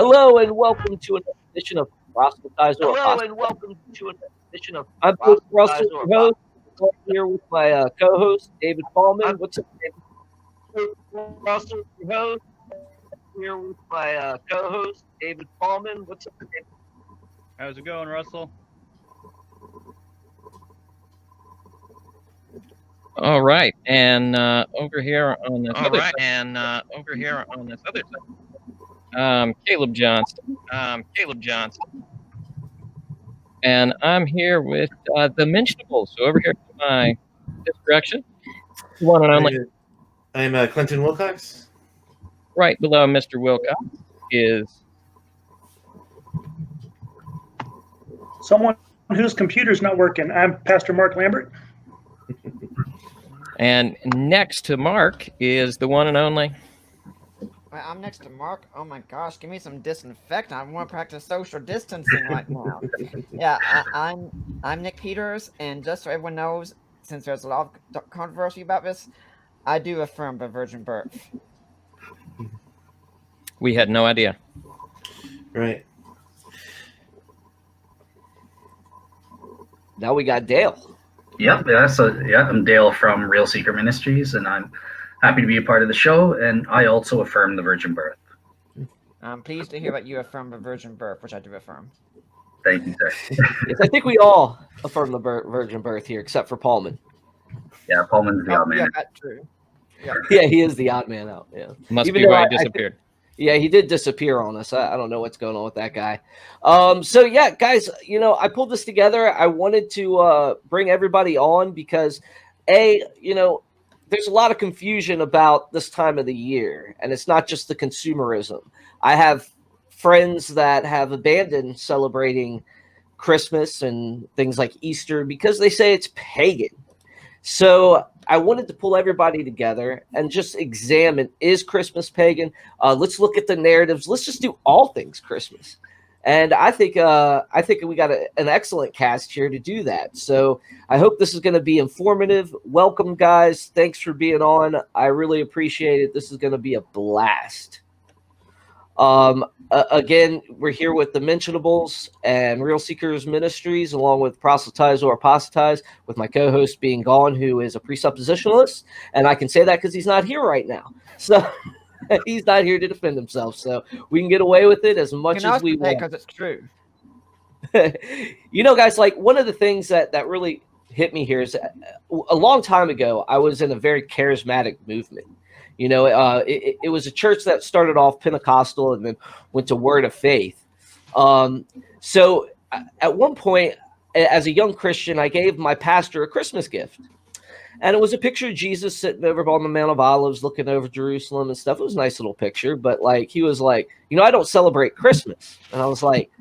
Hello and welcome to another edition of Proselytize or Hello Apostatize. and welcome to another edition of I'm Russell, Proselytize your or host. I'm here with my co-host David Paulman. I'm- What's up, David? Russell, your host. Here with my co-host David Paulman. What's up, David? How's it going, Russell? All right, and over here on this All other right, side, and over here on this other side, Caleb Johnston, Caleb Johnston. and I'm here with the Mentionables. So over here to my this direction, the one and only, I'm Clinton Wilcox. right below Mr. Wilcox is someone whose computer's not working. I'm Pastor Mark Lambert. and next to Mark is the one and only. I'm next to Mark. Oh my gosh, give me some disinfectant. I want to practice social distancing right now. Yeah, I'm Nick Peters, and just so everyone knows, since there's a lot of controversy about this, I do affirm the virgin birth. We had no idea. Right. Now we got Dale. Yep, I'm Dale from Real Seeker Ministries, and I'm happy to be a part of the show, and I also affirm the virgin birth. I'm pleased to hear that you affirm the virgin birth, which I do affirm. Thank you, sir. Yes, I think we all affirm the virgin birth here, except for Paulman. Yeah, Pullman's the odd man. Yeah, that's true. Yeah, he is the odd man out. Yeah, Must Even be though why I he disappeared. yeah, he did disappear on us. I don't know what's going on with that guy. So yeah, guys, I pulled this together. I wanted to bring everybody on because, there's a lot of confusion about this time of the year, and it's not just the consumerism. I have friends that have abandoned celebrating Christmas and things like Easter because they say it's pagan. So I wanted to pull everybody together and just examine, is Christmas pagan? Let's look at the narratives. Let's just do all things Christmas. And I think we got an excellent cast here to do that. So I hope this is going to be informative. Welcome, guys. Thanks for being on. I really appreciate it. This is going to be a blast. Again, we're here with the Mentionables and Real Seekers Ministries, along with Proselytize or Apostatize, with my co-host being gone, who is a presuppositionalist. And I can say that because he's not here right now. So he's not here to defend himself. So we can get away with it as much as we want. Because it's true. Guys, like one of the things that really hit me here is a long time ago, I was in a very charismatic movement. It was a church that started off Pentecostal and then went to Word of Faith. So at one point, as a young Christian, I gave my pastor a Christmas gift. And it was a picture of Jesus sitting over on the Mount of Olives, looking over Jerusalem and stuff. It was a nice little picture. But he was like, I don't celebrate Christmas. And I was like,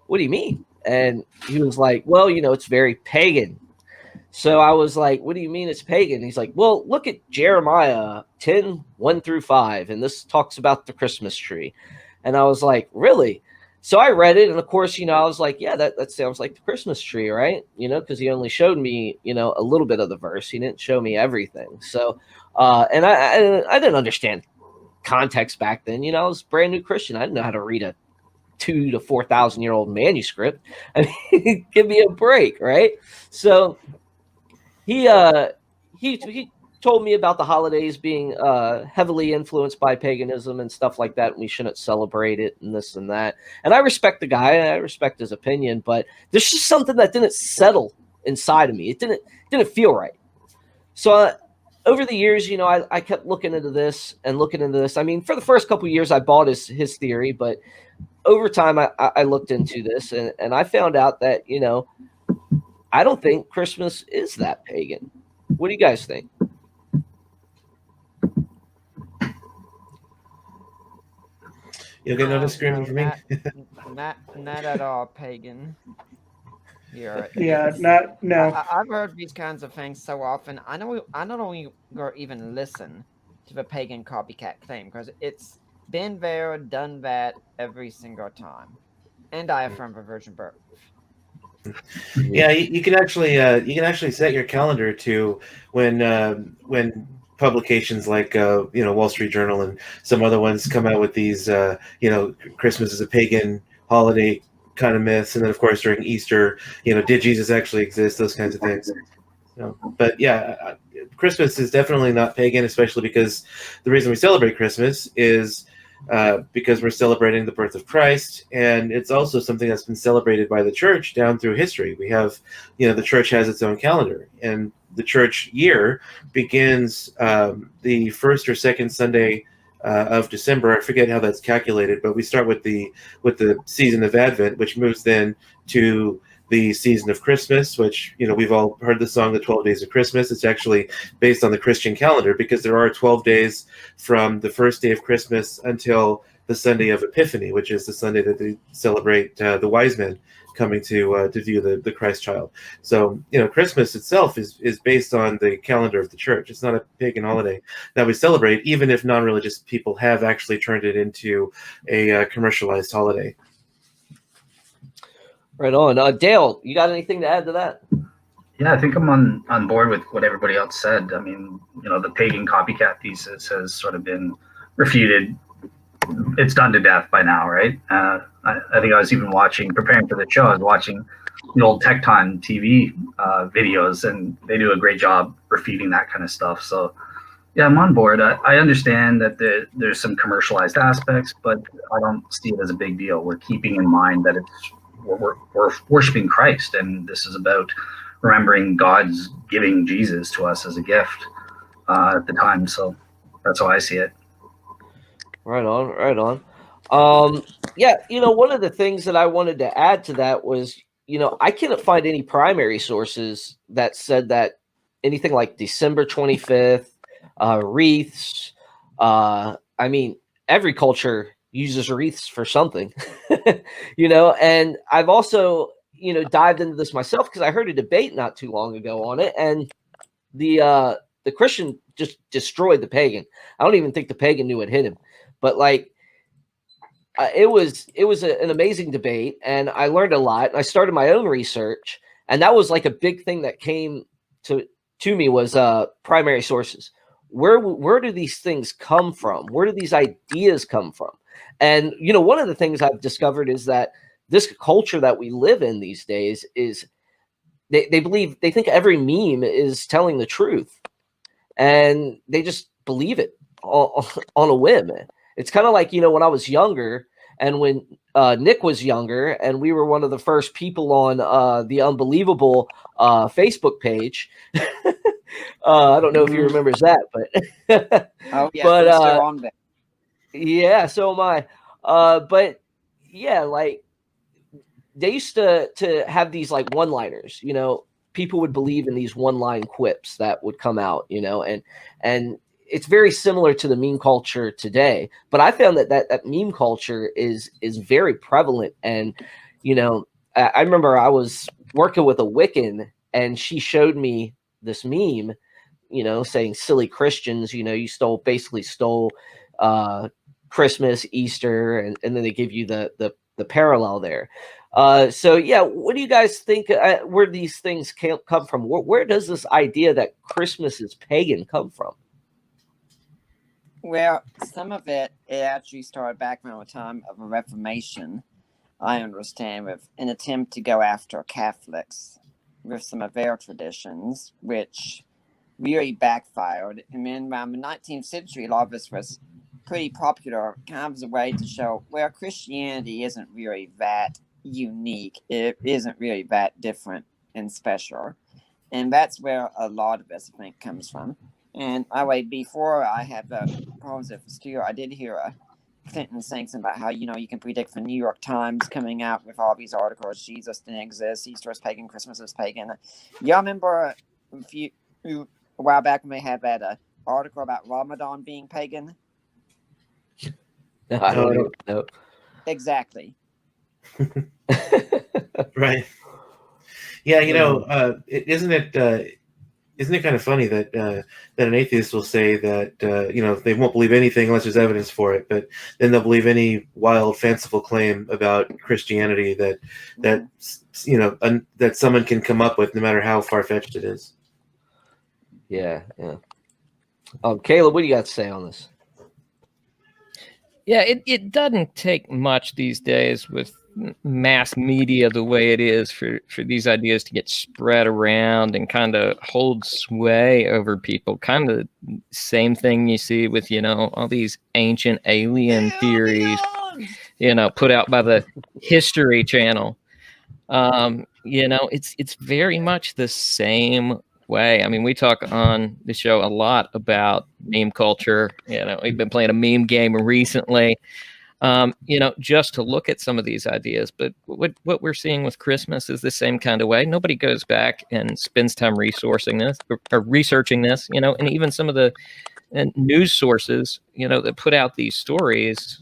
what do you mean? And he was like, well, it's very pagan. So I was like, what do you mean it's pagan? He's like, well, look at Jeremiah 10:1-5. And this talks about the Christmas tree. And I was like, really? So I read it. And of course, I was like, yeah, that sounds like the Christmas tree, right? Because he only showed me, a little bit of the verse. He didn't show me everything. So, and I didn't understand context back then. I was a brand new Christian. I didn't know how to read a 2,000 to 4,000 year old manuscript. I mean, give me a break, right? So he told me about the holidays being heavily influenced by paganism and stuff like that, and we shouldn't celebrate it and this and that. And I respect the guy, and I respect his opinion, but there's just something that didn't settle inside of me. It didn't feel right. So over the years, I kept looking into this and looking into this. I mean, for the first couple of years, I bought his theory, but over time, I looked into this, and I found out that, I don't think Christmas is that pagan. What do you guys think? You'll get no disagreement from me. Not at all pagan. Here, I've heard these kinds of things so often. I not only even listen to the pagan copycat claim because it's been there, done that every single time, and I affirm the virgin birth. Yeah, you can actually set your calendar to when publications like Wall Street Journal and some other ones come out with these Christmas is a pagan holiday kind of myths, and then of course during Easter, did Jesus actually exist? Those kinds of things. But yeah, Christmas is definitely not pagan, especially because the reason we celebrate Christmas is because we're celebrating the birth of Christ, and it's also something that's been celebrated by the church down through history. We have, the church has its own calendar, and the church year begins the first or second Sunday of December. I forget how that's calculated, but we start with the season of Advent, which moves then to the season of Christmas, which, we've all heard the song, The 12 Days of Christmas. It's actually based on the Christian calendar because there are 12 days from the first day of Christmas until the Sunday of Epiphany, which is the Sunday that they celebrate the wise men coming to view the Christ child. So, Christmas itself is based on the calendar of the church. It's not a pagan holiday that we celebrate, even if non-religious people have actually turned it into a commercialized holiday. Right on. Dale, you got anything to add to that? Yeah, I think I'm on board with what everybody else said. I mean, the pagan copycat thesis has sort of been refuted. It's done to death by now, right? I think I was even preparing for the show, I was watching the old Tecton TV videos, and they do a great job refuting that kind of stuff. So, yeah, I'm on board. I understand that there's some commercialized aspects, but I don't see it as a big deal. We're keeping in mind that we're worshiping Christ, and this is about remembering God's giving Jesus to us as a gift at the time. So that's how I see it. Right on. Yeah, one of the things that I wanted to add to that was, I couldn't find any primary sources that said that anything like December 25th, wreaths. I mean, every culture uses wreaths for something, and I've also, dived into this myself because I heard a debate not too long ago on it, and the Christian just destroyed the pagan. I don't even think the pagan knew it hit him, but it was an amazing debate, and I learned a lot. And I started my own research, and that was like a big thing that came to me was primary sources. Where do these things come from? Where do these ideas come from? And, one of the things I've discovered is that this culture that we live in these days is they think every meme is telling the truth, and they just believe it on a whim. It's kind of like, when I was younger and when Nick was younger, and we were one of the first people on the Unbelievable Facebook page. I don't know if you remember that, but Oh yeah, but I'm still on there. yeah, so am I. But yeah, they used to have these one-liners, people would believe in these one-line quips that would come out, and it's very similar to the meme culture today. But I found that meme culture is very prevalent. And, I remember I was working with a Wiccan, and she showed me this meme, saying silly Christians, you basically stole Christmas, Easter, and then they give you the parallel there. So yeah, what do you guys think where these things come from? Where does this idea that Christmas is pagan come from? Well, some of it actually started back around the time of the Reformation, I understand, with an attempt to go after Catholics with some of their traditions, which really backfired. And then around the 19th century, a lot of this was pretty popular, kind of as a way to show, well, Christianity isn't really that unique. It isn't really that different and special. And that's where a lot of this, I think, comes from. And before I had the problems with Steele, I did hear Clinton saying something about how, you can predict the New York Times coming out with all these articles. Jesus didn't exist. Easter is pagan. Christmas is pagan. Y'all remember a while back when they had that article about Ramadan being pagan? I don't even know. Exactly. Right. Yeah, isn't it kind of funny that that an atheist will say that they won't believe anything unless there's evidence for it, but then they'll believe any wild, fanciful claim about Christianity that someone can come up with, no matter how far fetched it is. Yeah. Caleb, what do you got to say on this? Yeah, it doesn't take much these days with mass media the way it is for these ideas to get spread around and kind of hold sway over people. Kind of same thing you see with, all these ancient alien theories, put out by the History Channel. It's very much the same way. I mean, we talk on the show a lot about meme culture. We've been playing a meme game recently, just to look at some of these ideas. But what we're seeing with Christmas is the same kind of way. Nobody goes back and spends time resourcing this or researching this, and even some of the news sources, that put out these stories,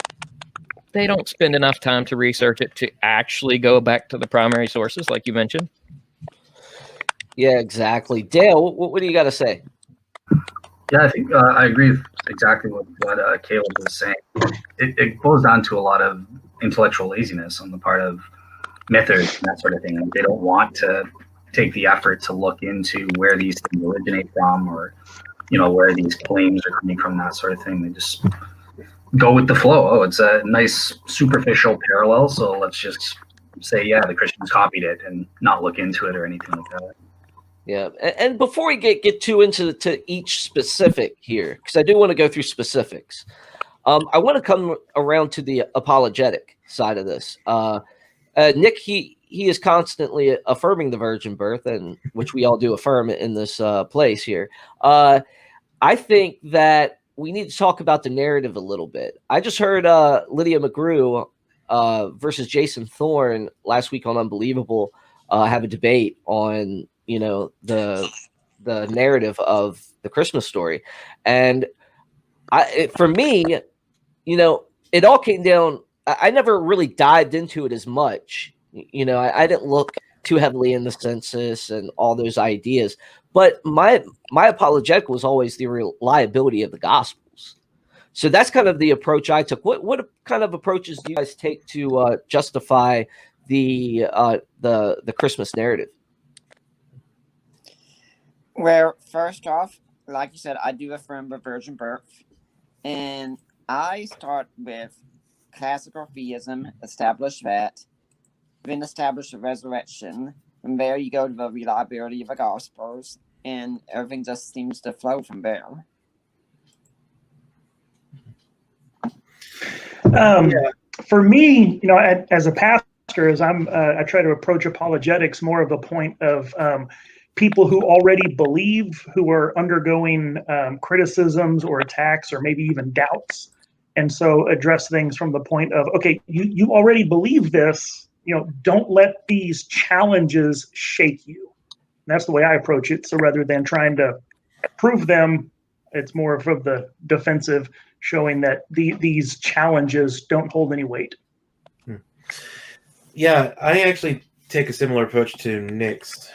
they don't spend enough time to research it to actually go back to the primary sources, like you mentioned. Yeah, exactly. Dale, what do you got to say? Yeah, I think I agree with exactly what Caleb was saying. It boils down to a lot of intellectual laziness on the part of mythers and that sort of thing. Like, they don't want to take the effort to look into where these things originate from, or where these claims are coming from, that sort of thing. They just go with the flow. Oh, it's a nice superficial parallel, so let's just say, yeah, the Christians copied it, and not look into it or anything like that. Yeah, and before we get too into each specific here, because I do want to go through specifics, I want to come around to the apologetic side of this. Nick, he is constantly affirming the virgin birth, and which we all do affirm in this place here. I think that we need to talk about the narrative a little bit. I just heard Lydia McGrew versus Jason Thorne last week on Unbelievable have a debate on the narrative of the Christmas story, and for me, it all came down. I never really dived into it as much. I didn't look too heavily in the census and all those ideas, but my apologetic was always the reliability of the Gospels. So that's kind of the approach I took. What kind of approaches do you guys take to justify the Christmas narrative? Well, first off, like you said, I do affirm the virgin birth, and I start with classical theism, establish that, then establish the resurrection. From there, you go to the reliability of the Gospels, and everything just seems to flow from there. For me, as a pastor, as I try to approach apologetics more of a point of people who already believe, who are undergoing criticisms or attacks or maybe even doubts. And so address things from the point of, okay, you already believe this, don't let these challenges shake you. And that's the way I approach it. So rather than trying to prove them, it's more of the defensive, showing that these challenges don't hold any weight. Yeah, I actually take a similar approach to Nick's,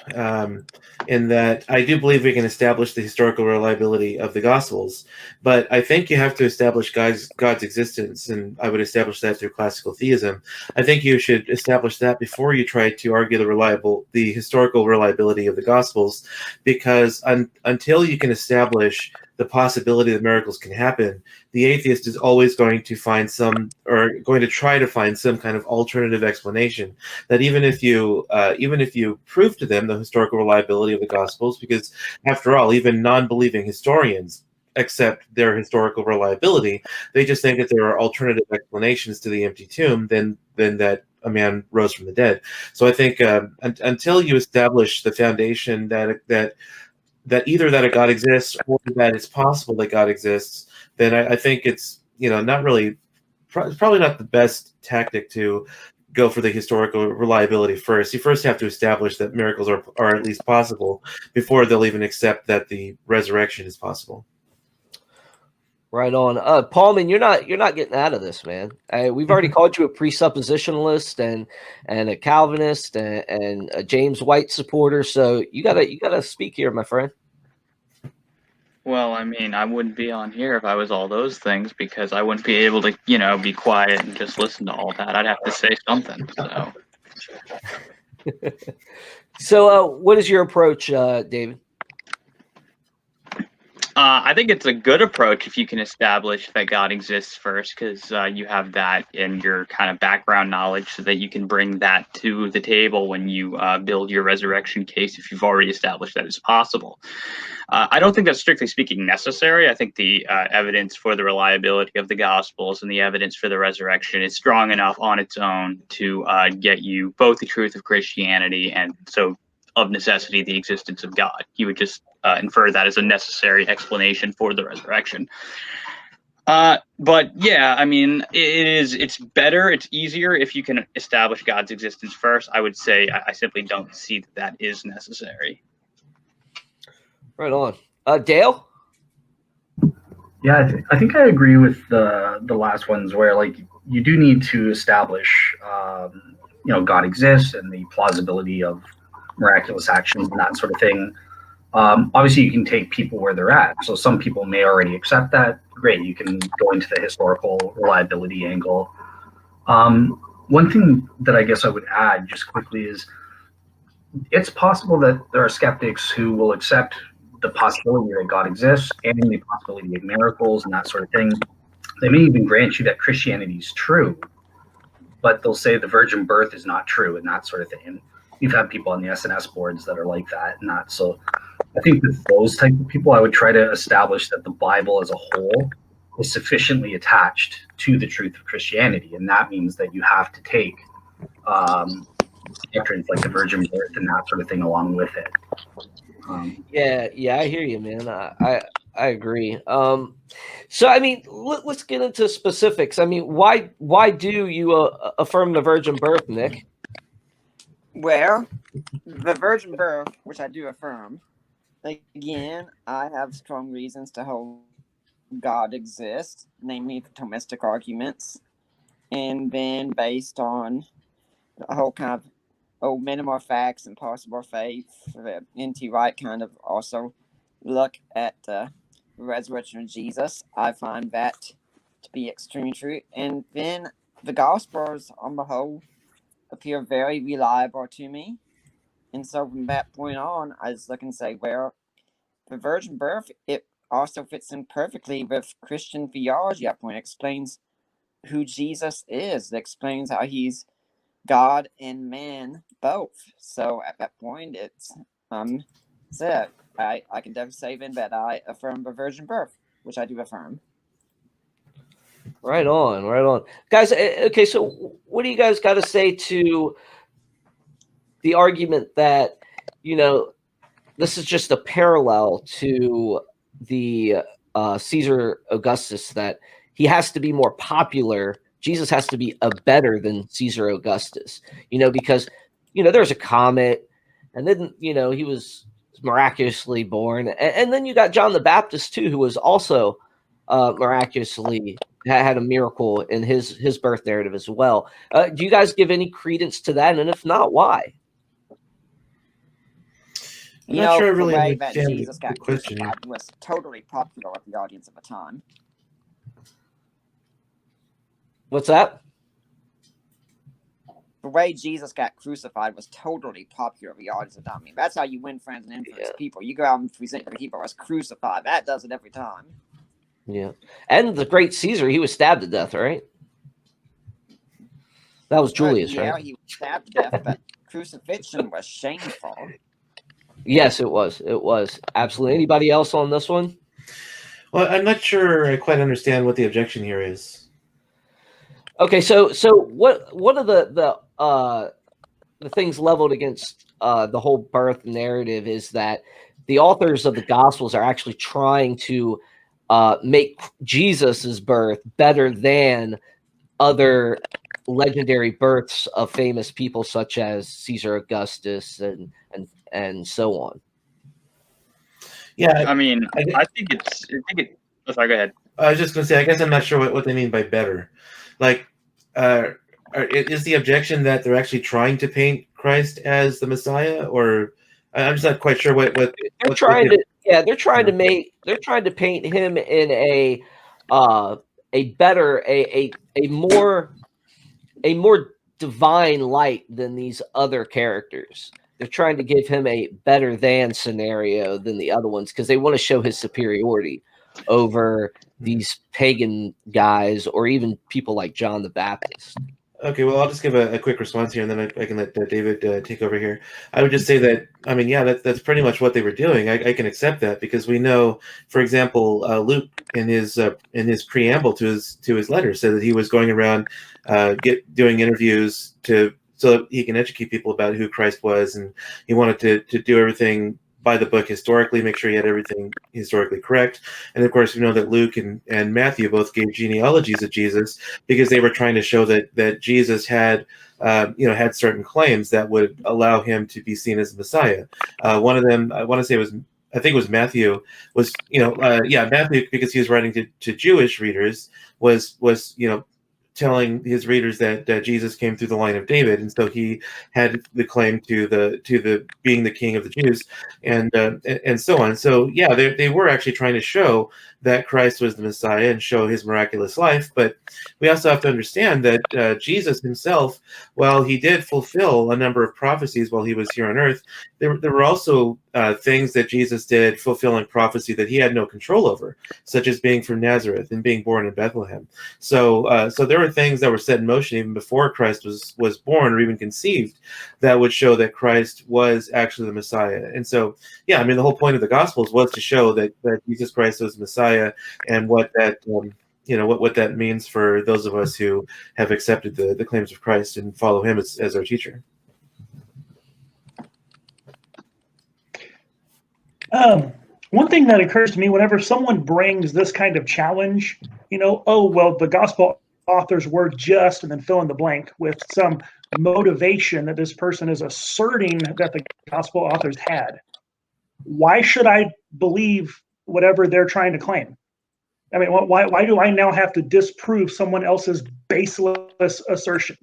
in that I do believe we can establish the historical reliability of the Gospels, but I think you have to establish God's existence, and I would establish that through classical theism. I think you should establish that before you try to argue the historical reliability of the Gospels, because until you can establish the possibility that miracles can happen, the atheist is always going to try to find some kind of alternative explanation. That even if you prove to them the historical reliability of the Gospels, because after all, even non-believing historians accept their historical reliability, they just think that there are alternative explanations to the empty tomb than that a man rose from the dead. So I think until you establish the foundation that either that a God exists or that it's possible that God exists, then I think it's probably not the best tactic to go for the historical reliability first. You first have to establish that miracles are at least possible before they'll even accept that the resurrection is possible. Right on. Paulman, you're not getting out of this, man. We've already called you a presuppositionalist and a Calvinist and a James White supporter. So you gotta speak here, my friend. Well, I mean, I wouldn't be on here if I was all those things, because I wouldn't be able to, be quiet and just listen to all that. I'd have to say something. So, So what is your approach, David? I think it's a good approach if you can establish that God exists first, because you have that in your kind of background knowledge so that you can bring that to the table when you build your resurrection case if you've already established that it's possible. I don't think that's strictly speaking necessary. I think the evidence for the reliability of the Gospels and the evidence for the resurrection is strong enough on its own to get you both the truth of Christianity and so of necessity the existence of God. You would just infer that as a necessary explanation for the resurrection. But yeah, I mean, it's better, it's easier if you can establish God's existence first. I would say I simply don't see that is necessary. Right on. Dale? Yeah, I think I agree with the last ones where like you do need to establish, God exists and the plausibility of miraculous actions and that sort of thing. Obviously, you can take people where they're at. So some people may already accept that. Great, you can go into the historical reliability angle. One thing that I guess I would add just quickly is it's possible that there are skeptics who will accept the possibility that God exists and the possibility of miracles and that sort of thing. They may even grant you that Christianity is true, but they'll say the virgin birth is not true and that sort of thing. And we've had people on the SNS boards that are like that and that. So I think with those type of people, I would try to establish that the Bible as a whole is sufficiently attached to the truth of Christianity. And that means that you have to take doctrines like the virgin birth and that sort of thing along with it. Yeah, I hear you, man. I agree. So I mean, let's get into specifics. I mean, why do you affirm the virgin birth, Nick? Well, the virgin birth, which I do affirm, again, I have strong reasons to hold God exists, namely the Thomistic arguments, and then based on a whole kind of minimal facts and possible faith, N.T. Wright kind of also look at the resurrection of Jesus. I find that to be extremely true. And then the Gospels, on the whole, appear very reliable to me. And so from that point on, I just look and say, well, the virgin birth, it also fits in perfectly with Christian theology. That point explains who Jesus is. It explains how he's God and man both. So at that point, it's said I can definitely say then that I affirm the virgin birth, which I do affirm. Right on, guys. Okay, so what do you guys got to say to the argument that this is just a parallel to the Caesar Augustus, that he has to be more popular? Jesus has to be better than Caesar Augustus, because there's a comet, and then he was miraculously born, and then you got John the Baptist too, who was also miraculously had a miracle in his birth narrative as well. Do you guys give any credence to that? And if not, why? I'm not sure I really the way that understand Jesus got the question. crucified was totally popular with the audience at the time. What's that? The way Jesus got crucified was totally popular with the audience at the time. I mean, that's how you win friends and influence people. You go out and present your people as crucified. That does it every time. Yeah. And the great Caesar, he was stabbed to death, right? That was Julius, yeah, right? He was stabbed to death, but crucifixion was shameful. Yes, it was. It was. Absolutely. Anybody else on this one? Well, I'm not sure I quite understand what the objection here is. Okay, so what are the things leveled against the whole birth narrative is that the authors of the Gospels are actually trying to make Jesus's birth better than other legendary births of famous people such as Caesar Augustus and so on. Yeah, I mean, I think it's. Oh, sorry, go ahead. I was just going to say, I guess I'm not sure what they mean by better. Like, is the objection that they're actually trying to paint Christ as the Messiah, or I'm just not quite sure what they're trying to. Yeah, they're trying to paint him in a better, a more divine light than these other characters. they're trying to give him a better than scenario than the other ones because they want to show his superiority over these pagan guys or even people like John the Baptist. Okay, well, I'll just give a quick response here, and then I can let David take over here. I would just say that, I mean, yeah, that's pretty much what they were doing. I can accept that because we know, for example, Luke in his preamble to his letter said that he was going around doing interviews so that he can educate people about who Christ was, and he wanted to do everything by the book historically, make sure he had everything historically correct. And of course, we know that Luke and Matthew both gave genealogies of Jesus because they were trying to show that Jesus had certain claims that would allow him to be seen as the Messiah. One of them, I think it was Matthew, was Matthew, because he was writing to Jewish readers, was telling his readers that Jesus came through the line of David, and so he had the claim to the being the king of the Jews, and so on. So yeah, they were actually trying to show that Christ was the Messiah and show his miraculous life. But we also have to understand that Jesus himself, while he did fulfill a number of prophecies while he was here on earth, there were also things that Jesus did fulfilling prophecy that he had no control over, such as being from Nazareth and being born in Bethlehem. So there were things that were set in motion even before Christ was born or even conceived that would show that Christ was actually the Messiah. And so, yeah, I mean, the whole point of the Gospels was to show that Jesus Christ was the Messiah, and what that what that means for those of us who have accepted the claims of Christ and follow him as our teacher. One thing that occurs to me whenever someone brings this kind of challenge, the gospel authors were just, and then fill in the blank with some motivation that this person is asserting that the gospel authors had. Why should I believe whatever they're trying to claim? I mean, why do I now have to disprove someone else's baseless assertion?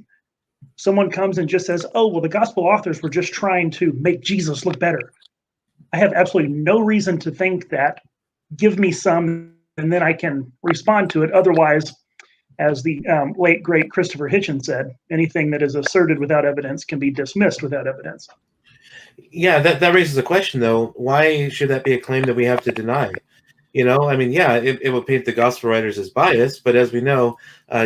Someone comes and just says, oh, well, the gospel authors were just trying to make Jesus look better. I have absolutely no reason to think that. Give me some, and then I can respond to it. Otherwise, as the late, great Christopher Hitchens said, anything that is asserted without evidence can be dismissed without evidence. Yeah, that raises a question, though. Why should that be a claim that we have to deny? I mean, yeah, it would paint the gospel writers as biased, but as we know,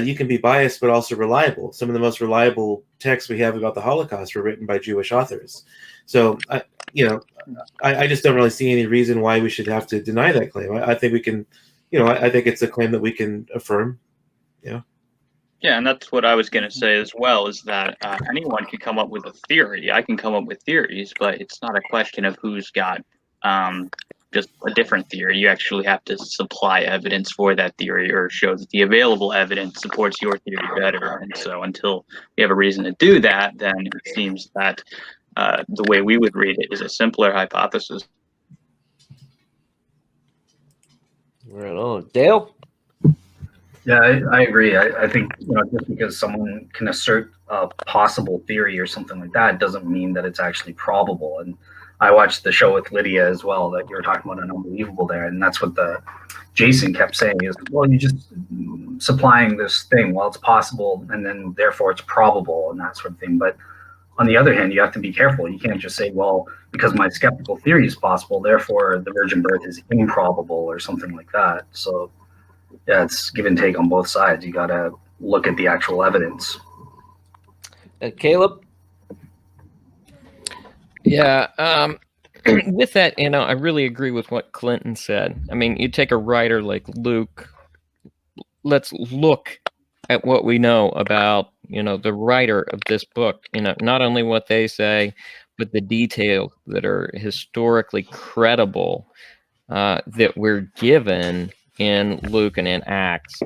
you can be biased but also reliable. Some of the most reliable texts we have about the Holocaust were written by Jewish authors. So, I just don't really see any reason why we should have to deny that claim. I think we can, I think it's a claim that we can affirm. Yeah, and that's what I was going to say as well, is that anyone can come up with a theory. I can come up with theories, but it's not a question of who's got just a different theory. You actually have to supply evidence for that theory or show that the available evidence supports your theory better. And so until we have a reason to do that, then it seems that the way we would read it is a simpler hypothesis. Right on. Dale? Yeah, I agree. I think just because someone can assert a possible theory or something like that doesn't mean that it's actually probable. And I watched the show with Lydia as well that you were talking about, an unbelievable there, and that's what Jason kept saying is, well, you just supplying this thing, well, it's possible, and then therefore it's probable and that sort of thing. But on the other hand, you have to be careful. You can't just say, well, because my skeptical theory is possible, therefore the virgin birth is improbable or something like that. So yeah, it's give and take on both sides. You got to look at the actual evidence. Caleb? Yeah, with that, I really agree with what Clinton said. I mean, you take a writer like Luke, let's look at what we know about, the writer of this book, not only what they say, but the details that are historically credible that we're given in Luke and in Acts.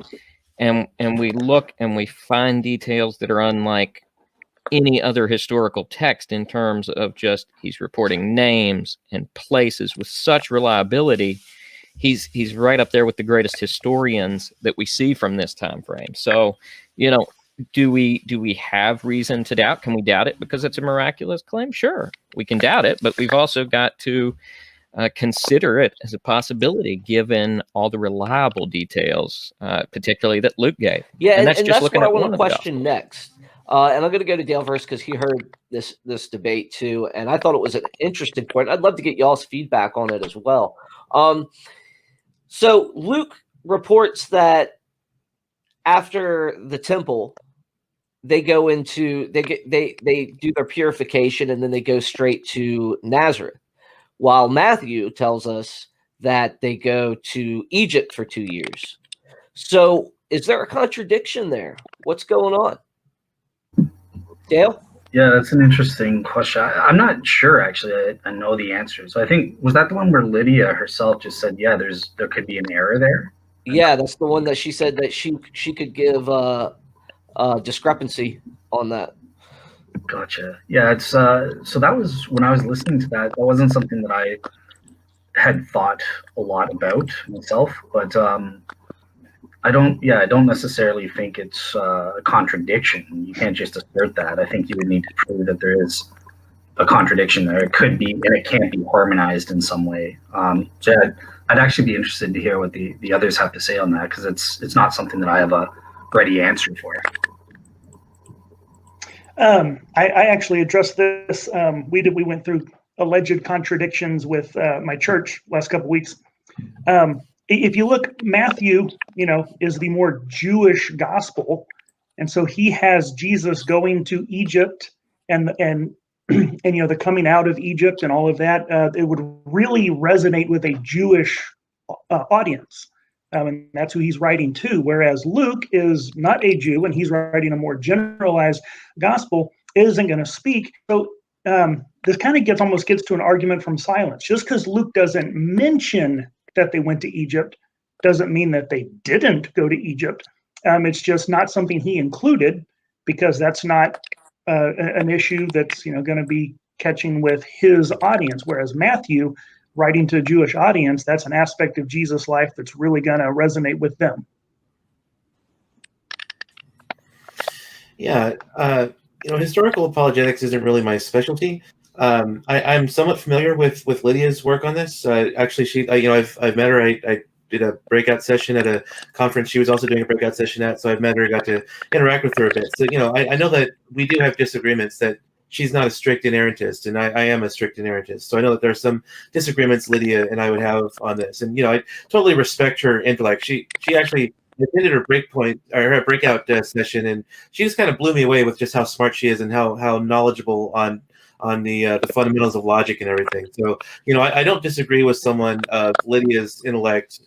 And we look and we find details that are unlike any other historical text in terms of just he's reporting names and places with such reliability. He's right up there with the greatest historians that we see from this time frame. So, do we have reason to doubt? Can we doubt it because it's a miraculous claim? Sure, we can doubt it, but we've also got to consider it as a possibility given all the reliable details, particularly that Luke gave. Yeah, and that's just looking what I at want one to of the question next. And I'm going to go to Dale first because he heard this debate too, and I thought it was an interesting point. I'd love to get y'all's feedback on it as well. So Luke reports that after the temple, they go into they do their purification, and then they go straight to Nazareth, while Matthew tells us that they go to Egypt for 2 years. So is there a contradiction there? What's going on? Dale? Yeah, that's an interesting question. I'm not sure, actually. I know the answer. So I think, was that the one where Lydia herself just said, yeah, there could be an error there? Yeah, that's the one that she said that she could give discrepancy on that. Gotcha. Yeah, it's so that was when I was listening to that. That wasn't something that I had thought a lot about myself, but I don't necessarily think it's a contradiction. You can't just assert that. I think you would need to prove that there is a contradiction there. It could be, and it can't be harmonized in some way. So I'd actually be interested to hear what the others have to say on that, because it's not something that I have a ready answer for. I actually addressed this. We went through alleged contradictions with my church last couple of weeks. If you look, Matthew, is the more Jewish gospel, and so he has Jesus going to Egypt and the coming out of Egypt and all of that. It would really resonate with a Jewish audience. And that's who he's writing to, whereas Luke is not a Jew, and he's writing a more generalized gospel, isn't going to speak. So this kind of almost gets to an argument from silence. Just because Luke doesn't mention that they went to Egypt doesn't mean that they didn't go to Egypt. It's just not something he included, because that's not an issue that's going to be catching with his audience, whereas Matthew, writing to a Jewish audience, that's an aspect of Jesus' life that's really going to resonate with them. Yeah, historical apologetics isn't really my specialty. I'm somewhat familiar with Lydia's work on this. Actually, she, I've met her. I did a breakout session at a conference she was also doing a breakout session at, so I've met her, got to interact with her a bit. So, I know that we do have disagreements, that she's not a strict inerrantist, and I am a strict inerrantist. So I know that there are some disagreements Lydia and I would have on this. And, I totally respect her intellect. She actually attended her breakout session, and she just kind of blew me away with just how smart she is and how knowledgeable on the fundamentals of logic and everything. So, I don't disagree with someone of Lydia's intellect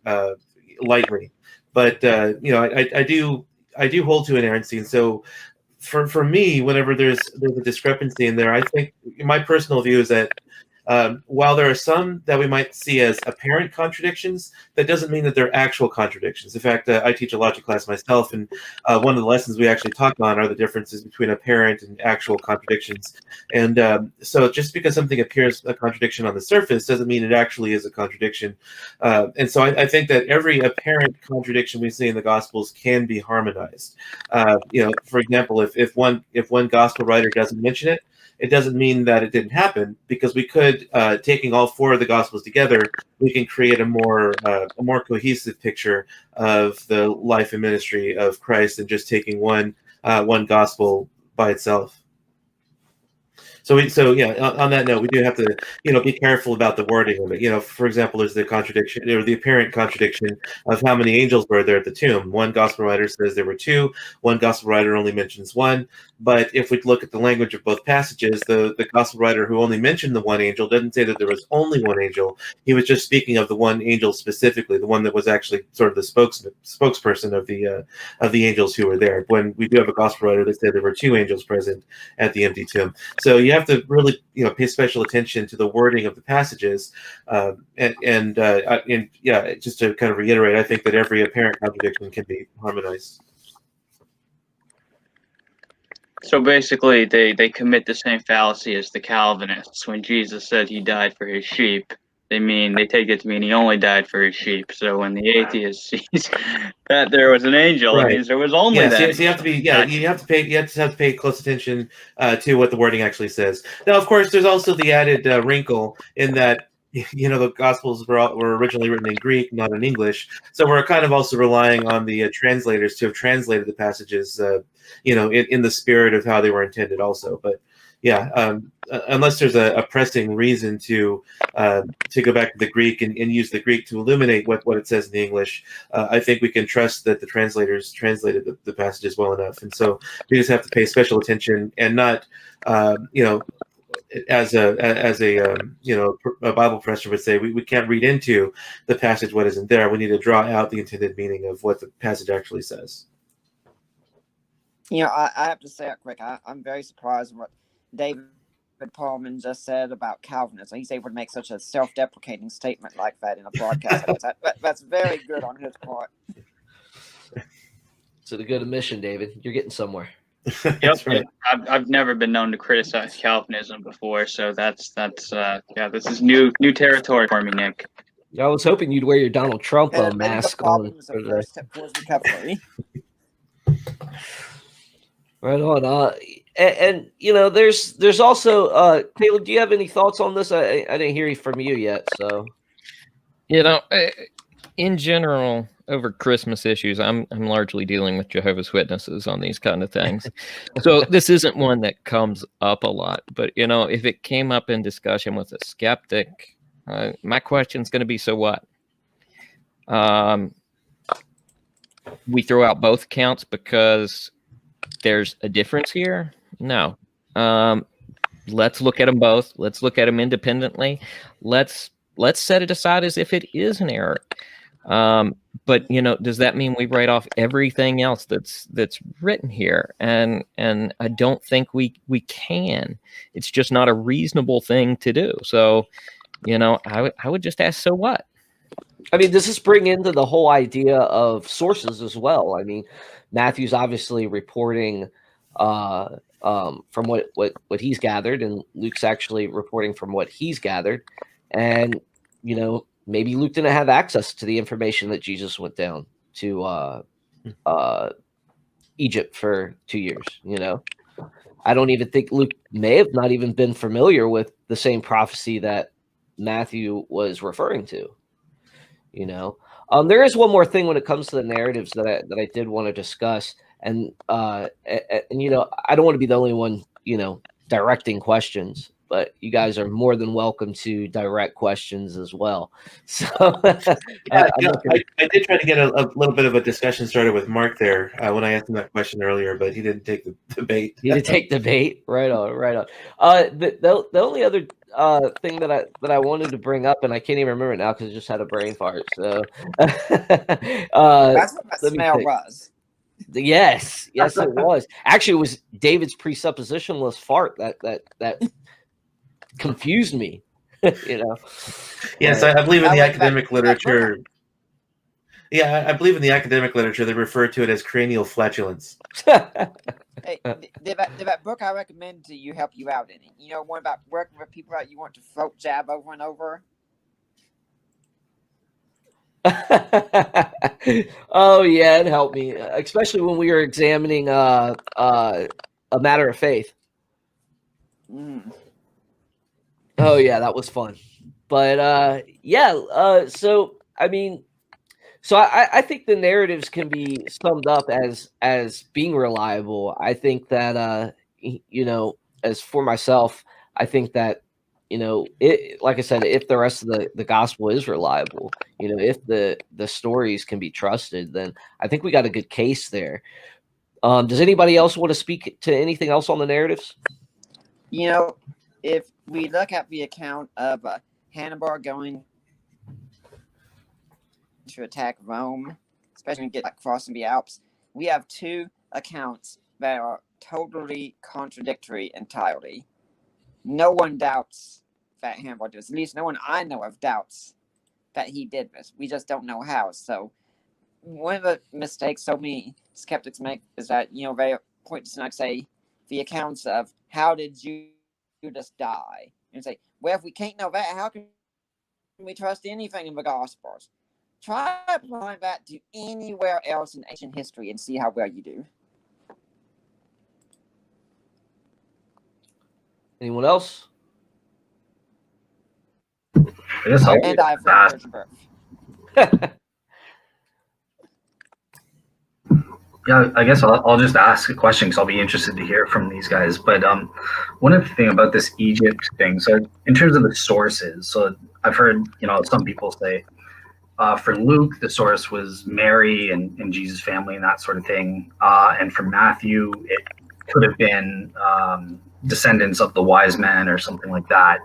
lightly, but I do hold to inerrancy. And so for me, whenever there's a discrepancy in there, I think my personal view is that while there are some that we might see as apparent contradictions, that doesn't mean that they're actual contradictions. In fact, I teach a logic class myself, and one of the lessons we actually talk on are the differences between apparent and actual contradictions. And so just because something appears a contradiction on the surface doesn't mean it actually is a contradiction. And so I think that every apparent contradiction we see in the Gospels can be harmonized. For example, if one Gospel writer doesn't mention it, it doesn't mean that it didn't happen, because we could, taking all four of the Gospels together, we can create a more cohesive picture of the life and ministry of Christ than just taking one Gospel by itself. So on that note, we do have to, be careful about the wording of it. For example, there's the contradiction, or the apparent contradiction of how many angels were there at the tomb. One Gospel writer says there were two. One Gospel writer only mentions one. But if we look at the language of both passages, the Gospel writer who only mentioned the one angel didn't say that there was only one angel. He was just speaking of the one angel specifically, the one that was actually sort of the spokesperson of the angels who were there. When we do have a Gospel writer that said there were two angels present at the empty tomb. So you have to really, pay special attention to the wording of the passages, and just to kind of reiterate, I think that every apparent contradiction can be harmonized. So basically, they commit the same fallacy as the Calvinists. When Jesus said he died for his sheep, they take it to mean he only died for his sheep. So when the atheist sees that there was an angel, right, it means there was only that. So you have to be, you have to pay close attention to what the wording actually says. Now, of course, there's also the added wrinkle in that the Gospels were originally written in Greek, not in English. So we're kind of also relying on the translators to have translated the passages, in the spirit of how they were intended also. But yeah, unless there's a pressing reason to go back to the Greek and use the Greek to illuminate what it says in the English, I think we can trust that the translators translated the passages well enough. And so we just have to pay special attention and not, as a Bible professor would say, we can't read into the passage what isn't there. We need to draw out the intended meaning of what the passage actually says. I have to say it quick. I'm very surprised at what David Paulman just said about Calvinism. He's able to make such a self-deprecating statement like that in a broadcast. That's very good on his part. So to go to mission, David, you're getting somewhere. Yep. Right. I've never been known to criticize Calvinism before, so that's this is new territory for me, Nick. Yeah, I was hoping you'd wear your Donald Trump mask on. First step towards recovery. Right on. And there's also Caleb. Do you have any thoughts on this? I didn't hear from you yet. So, in general, over Christmas issues, I'm largely dealing with Jehovah's Witnesses on these kind of things. So this isn't one that comes up a lot. But if it came up in discussion with a skeptic, my question's going to be, so what? We throw out both accounts because there's a difference here? No. Let's look at them both. Let's look at them independently. Let's set it aside as if it is an error. But does that mean we write off everything else that's written here? And I don't think we can. It's just not a reasonable thing to do. So, I would just ask, so what? I mean, does this bring into the whole idea of sources as well? I mean, Matthew's obviously reporting from what he's gathered, and Luke's actually reporting from what he's gathered. And, maybe Luke didn't have access to the information that Jesus went down to Egypt for 2 years. I don't even think Luke may have not even been familiar with the same prophecy that Matthew was referring to. There is one more thing when it comes to the narratives that I did want to discuss, and I don't want to be the only one directing questions, but you guys are more than welcome to direct questions as well. So I did try to get a little bit of a discussion started with Mark there when I asked him that question earlier, but he didn't take the bait. He didn't take the bait. Right on. The only other thing that I wanted to bring up, and I can't even remember it now because I just had a brain fart. So That's what that smell was. Yes, it was. Actually, it was David's presuppositionless fart that confused me. Yes, I believe in the academic literature. Yeah, I believe in the academic literature they refer to it as cranial flatulence. Hey, did that book I recommended to you help you out any? One about working with people that you want to throat jab over and over? Oh yeah, it helped me, especially when we were examining a matter of faith. Oh yeah, that was fun. But so I mean, I think the narratives can be summed up as being reliable. I think that as for myself, I think that like I said, if the rest of the gospel is reliable, if the stories can be trusted, then I think we got a good case there. Does anybody else want to speak to anything else on the narratives? If we look at the account of Hannibal going to attack Rome, especially when you get crossing the Alps, we have two accounts that are totally contradictory entirely. No one doubts that Hannibal did this. At least no one I know of doubts that he did this. We just don't know how. So one of the mistakes so many skeptics make is that, they point to say the accounts of how did Judas die? And say, well, if we can't know that, how can we trust anything in the Gospels? Try applying that to anywhere else in ancient history and see how well you do. Anyone else? I guess I'll And I have ask. virgin birth. Yeah, I guess I'll just ask a question because I'll be interested to hear from these guys. But one of the thing about this Egypt thing, so in terms of the sources, so I've heard, some people say for Luke, the source was Mary and Jesus' family and that sort of thing. And for Matthew, it could have been descendants of the wise men or something like that.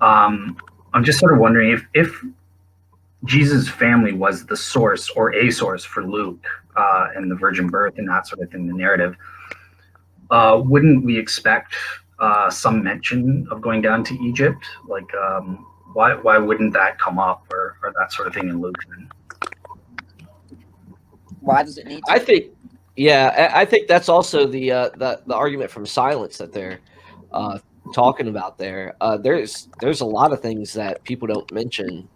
I'm just sort of wondering if Jesus' family was the source or a source for Luke and the virgin birth and that sort of thing, the narrative, wouldn't we expect some mention of going down to Egypt? Like, why wouldn't that come up or that sort of thing in Luke then? Why does it need to? I think that's also the argument from silence that they're talking about there. There's a lot of things that people don't mention,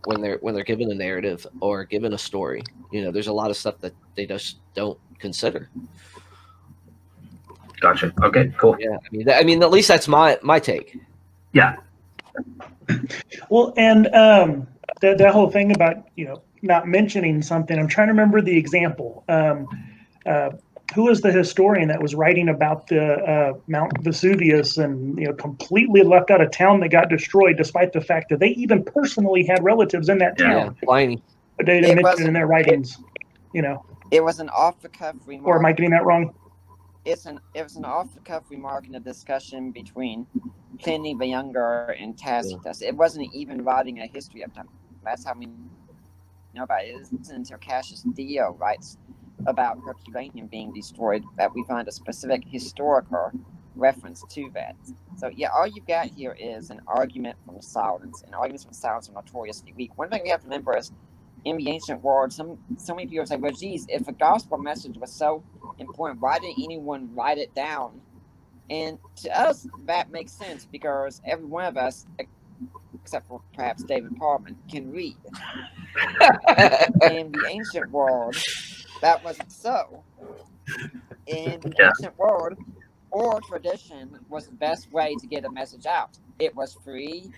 when they're given a narrative or given a story. There's a lot of stuff that they just don't consider. Gotcha. Okay, cool. Yeah, I mean, at least that's my take. Yeah. Well, and that whole thing about not mentioning something. I'm trying to remember the example. Who was the historian that was writing about the Mount Vesuvius and completely left out a town that got destroyed, despite the fact that they even personally had relatives in that town. Yeah, Pliny. But they didn't mention it in their writings. It was an off-the-cuff remark. Or am I getting that wrong? It was an off-the-cuff remark in a discussion between Pliny the Younger and Tacitus. It wasn't even writing a history of them. That's how we know about it. It isn't until Cassius Dio writes about Herculaneum being destroyed that we find a specific historical reference to that. So yeah, all you've got here is an argument from silence, and arguments from silence are notoriously weak. One thing we have to remember is in the ancient world, so many people say, well, geez, if a gospel message was so important, why didn't anyone write it down? And to us, that makes sense because every one of us, except for perhaps David Parman, can read. In the ancient world, that wasn't so. In the ancient world, oral tradition was the best way to get a message out. It was free.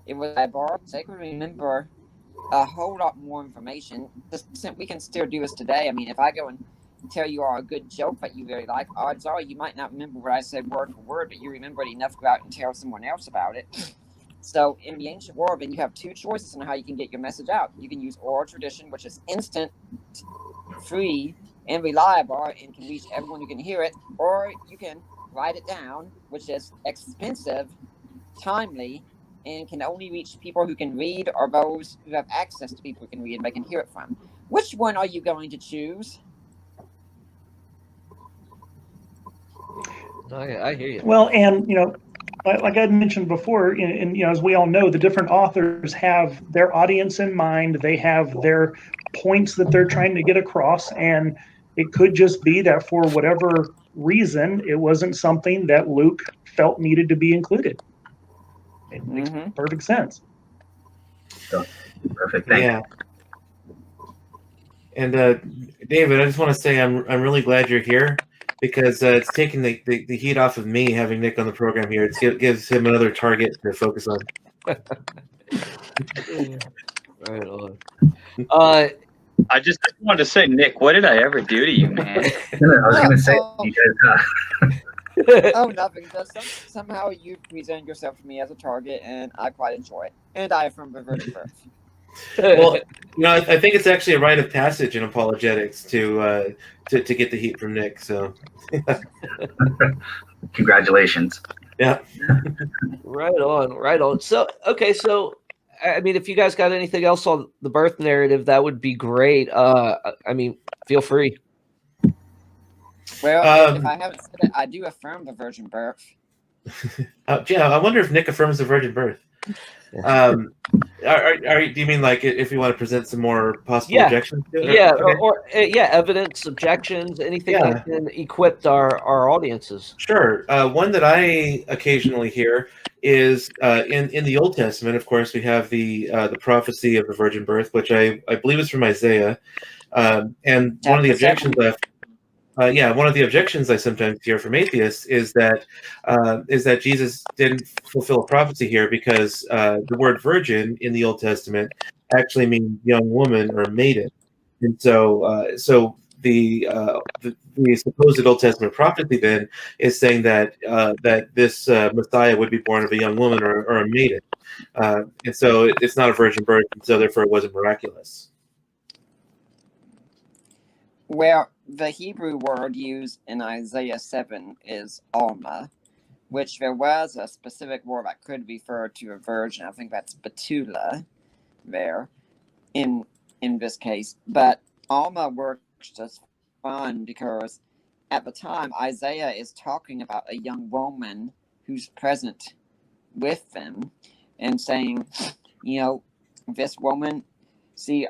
It was reliable. So I could remember a whole lot more information. We can still do this today. I mean, if I go and tell you all a good joke that you really like, odds are you might not remember what I said word for word, but you remember it enough to go out and tell someone else about it. So in the ancient world, then you have two choices on how you can get your message out. You can use oral tradition, which is instant, free, and reliable, and can reach everyone who can hear it, or you can write it down, which is expensive, timely, and can only reach people who can read or those who have access to people who can read and they can hear it from. Which one are you going to choose? I hear you. Well, and like I mentioned before, and as we all know, the different authors have their audience in mind. They have their points that they're trying to get across, and it could just be that for whatever reason, it wasn't something that Luke felt needed to be included. It makes perfect sense. So, perfect. Thank Yeah. And David, I just want to say I'm really glad you're here because it's taking the heat off of me having Nick on the program here. It gives him another target to focus on. Right on. I just wanted to say, Nick, what did I ever do to you, man? I was going to say, you guys, Oh, nothing. Just somehow you present yourself to me as a target, and I quite enjoy it. And I affirm the virgin birth. Well, I think it's actually a rite of passage in apologetics to get the heat from Nick. So, congratulations. Yeah. Right on. So, okay, so I mean, if you guys got anything else on the birth narrative, that would be great. I mean, feel free. Well, if I haven't said it, I do affirm the virgin birth. Yeah, I wonder if Nick affirms the virgin birth. Do you mean like if you want to present some more possible objections to it? Yeah, Okay. or evidence, objections, anything that can equip our audiences. Sure. One that I occasionally hear is in the Old Testament. Of course, we have the prophecy of the virgin birth, which I believe is from Isaiah. And one of the objections yeah, one of the objections I sometimes hear from atheists is that Jesus didn't fulfill a prophecy here because the word virgin in the Old Testament actually means young woman or maiden, and so the supposed Old Testament prophecy then is saying that that this Messiah would be born of a young woman or a maiden, and so it's not a virgin birth, and so therefore it wasn't miraculous. Well, the Hebrew word used in Isaiah 7 is Alma, which there was a specific word that could refer to a virgin. I think that's Betula there in this case. But Alma works just fine because at the time Isaiah is talking about a young woman who's present with them and saying, this woman, see,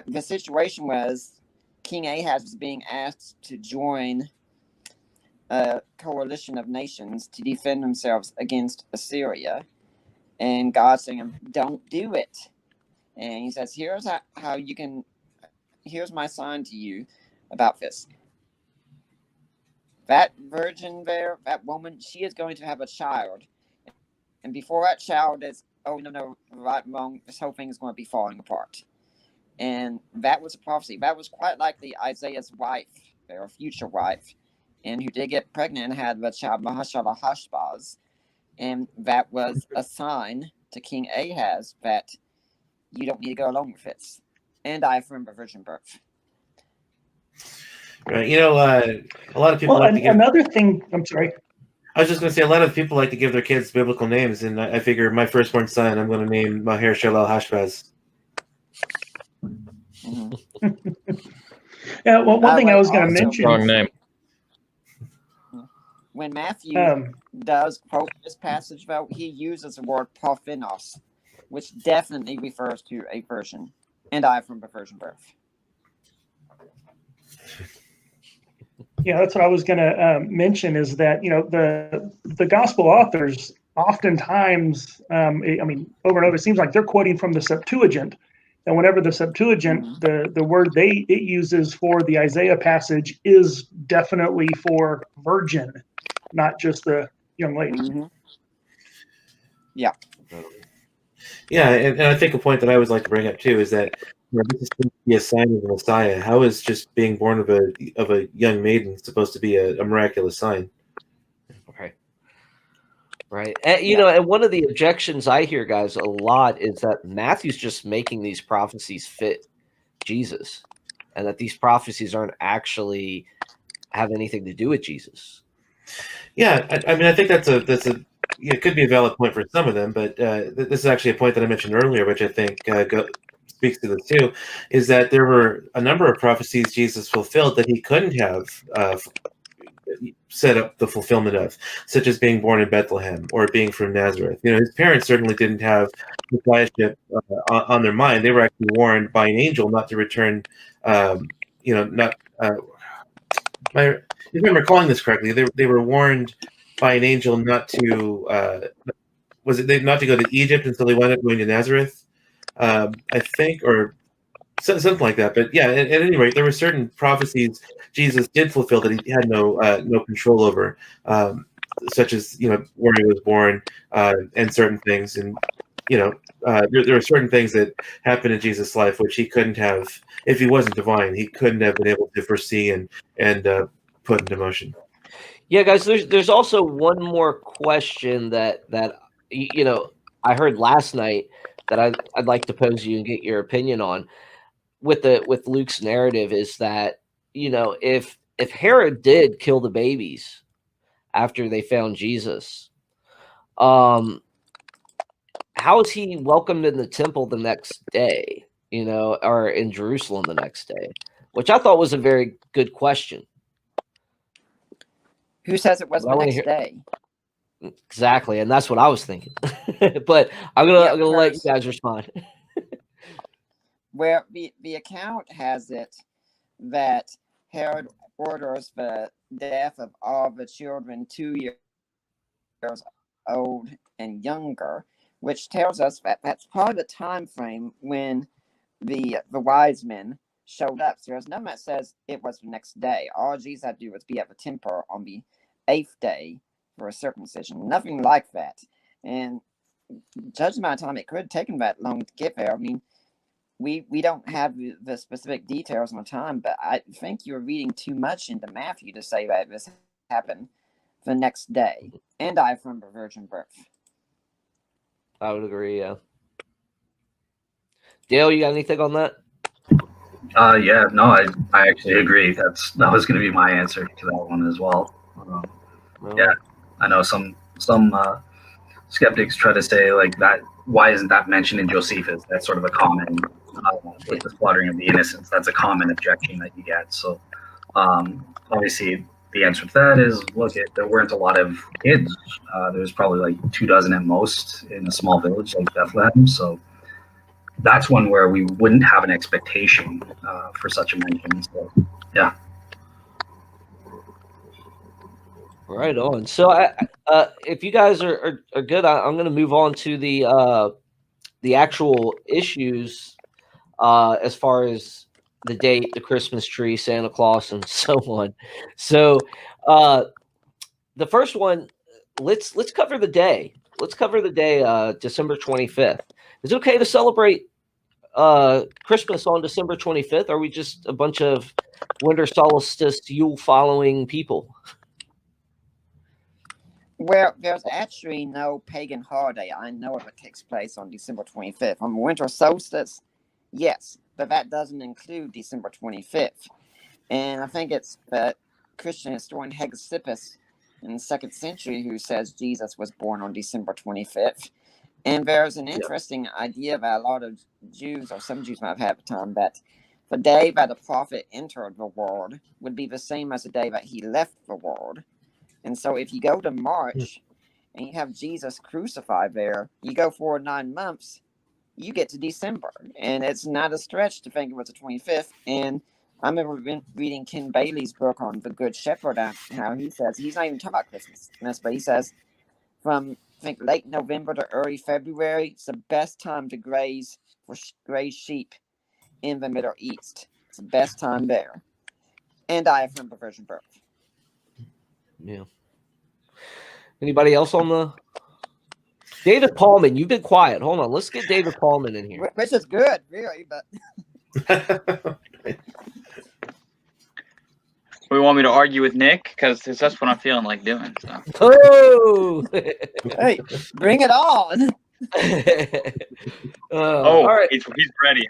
the situation was King Ahaz was being asked to join a coalition of nations to defend themselves against Assyria. And God saying, don't do it. And he says, here's how you can, here's my sign to you about this. That virgin there, that woman, she is going to have a child. And before that child is, oh, no, right, wrong, this whole thing is going to be falling apart. And that was a prophecy. That was quite likely Isaiah's wife, or future wife, and who did get pregnant and had the child Mahashala Hashbaz. And that was a sign to King Ahaz that you don't need to go along with this. And I affirm a virgin birth. Right. A lot of people like to give... Another thing, I'm sorry. I was just going to say, a lot of people like to give their kids biblical names, and I figure my firstborn son, I'm going to name Maher Shalal Hashbaz. Yeah, well, one thing I was going to mention. Wrong name. When Matthew does quote this passage, though, he uses the word prophenos, which definitely refers to a virgin, and I from a virgin birth. Yeah, that's what I was going to mention is that, the gospel authors oftentimes, over and over, it seems like they're quoting from the Septuagint. And whenever the Septuagint, the word it uses for the Isaiah passage is definitely for virgin, not just the young lady. Mm-hmm. Yeah. Yeah, and I think a point that I always like to bring up too is that this is supposed to be a sign of the Messiah. How is just being born of a young maiden supposed to be a miraculous sign? Right. And, and one of the objections I hear, guys, a lot is that Matthew's just making these prophecies fit Jesus, and that these prophecies aren't actually have anything to do with Jesus. Yeah, I think that's it could be a valid point for some of them, but this is actually a point that I mentioned earlier, which I think speaks to this too, is that there were a number of prophecies Jesus fulfilled that he couldn't have set up the fulfillment of, such as being born in Bethlehem or being from Nazareth. His parents certainly didn't have messiahship on their mind. They were actually warned by an angel not to return. If I'm recalling this correctly, they were warned by an angel not to not to go to Egypt until they wound up going to Nazareth, I think, or something like that. But yeah, at any rate, there were certain prophecies Jesus did fulfill that he had no control over, such as where he was born and certain things, and there were certain things that happened in Jesus' life which he couldn't have, if he wasn't divine, he couldn't have been able to foresee and put into motion. Yeah, guys, there's also one more question that I heard last night that I'd like to pose you and get your opinion on with Luke's narrative is that if Herod did kill the babies after they found Jesus, how is he welcomed in the temple the next day, or in Jerusalem the next day, which I thought was a very good question. Who says it was the next day? Exactly, and that's what I was thinking. But I'm gonna let you guys respond. Where the account has it that Herod orders the death of all the children 2 years old and younger, which tells us that that's probably the time frame when the wise men showed up. So there's nothing that says it was the next day. All Jesus had to do was be at the temple on the 8th day for a circumcision. Nothing like that. And judging by the time it could have taken that long to get there, I mean, we don't have the specific details on the time, but I think you're reading too much into Matthew to say that this happened the next day. And I remember virgin birth. I would agree, yeah. Dale, you got anything on that? Yeah, no, I actually agree. That was going to be my answer to that one as well. Yeah, I know some skeptics try to say like that. Why isn't that mentioned in Josephus? That's sort of a common with the slaughtering of the innocents. That's a common objection that you get. So obviously the answer to that is look, there weren't a lot of kids. There was probably like 24 at most in a small village like Bethlehem. So that's one where we wouldn't have an expectation for such a mention. So yeah. Right on. So, if you guys are good, I'm going to move on to the actual issues as far as the date, the Christmas tree, Santa Claus, and so on. So, the first one, let's cover the day. Let's cover the day, December 25th. Is it okay to celebrate Christmas on December 25th? Or are we just a bunch of winter solstice Yule following people? Well, there's actually no pagan holiday I know of that takes place on December 25th. On winter solstice, yes, but that doesn't include December 25th. And I think it's the Christian historian Hegesippus in the 2nd century who says Jesus was born on December 25th. And there's an interesting idea that a lot of Jews, or some Jews might have had at the time, that the day that the prophet entered the world would be the same as the day that he left the world. And so if you go to March and you have Jesus crucified there, you go for 9 months, you get to December. And it's not a stretch to think it was the 25th. And I remember reading Ken Bailey's book on the Good Shepherd, how he says, he's not even talking about Christmas, but he says from, I think, late November to early February, it's the best time to graze sheep in the Middle East. It's the best time there. And I affirm the virgin birth. Yeah. Anybody else on the David Paulman? You've been quiet. Hold on. Let's get David Paulman in here. Which is good, really, but We want me to argue with Nick because that's what I'm feeling like doing. So. Oh, hey, bring it on! All right, he's ready.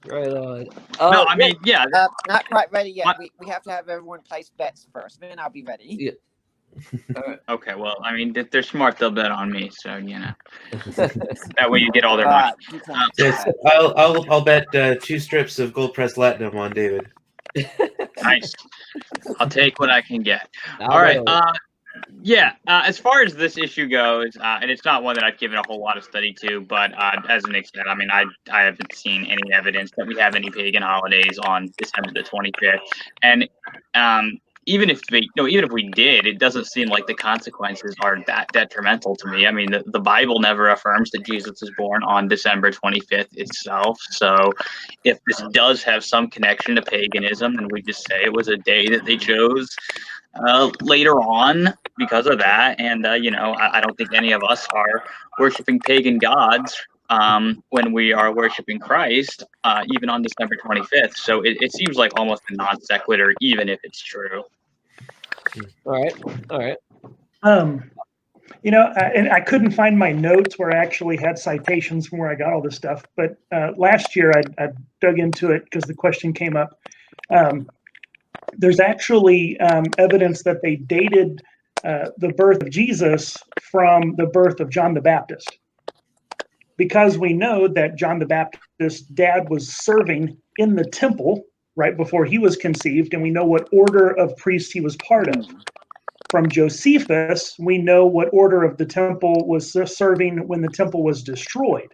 Right on. No, I mean, yeah. Not quite ready yet. We have to have everyone place bets first. Then I'll be ready. Yeah. Okay, well, I mean, if they're smart, they'll bet on me. So that way you get all their money. Yes, I'll bet 2 strips of gold pressed latinum on David. Nice. I'll take what I can get. All right. As far as this issue goes, and it's not one that I've given a whole lot of study to, but as Nick said, I mean, I haven't seen any evidence that we have any pagan holidays on December the 25th, and even if we did, it doesn't seem like the consequences are that detrimental to me. I mean, the Bible never affirms that Jesus was born on December 25th itself. So if this does have some connection to paganism, then we just say it was a day that they chose later on because of that. And, I don't think any of us are worshiping pagan gods when we are worshiping Christ, even on December 25th. So it seems like almost a non sequitur, even if it's true. All right. And I couldn't find my notes where I actually had citations from where I got all this stuff. But last year I dug into it because the question came up. There's actually evidence that they dated the birth of Jesus from the birth of John the Baptist, because we know that John the Baptist's dad was serving in the temple right before he was conceived, and we know what order of priests he was part of. From Josephus, we know what order of the temple was serving when the temple was destroyed.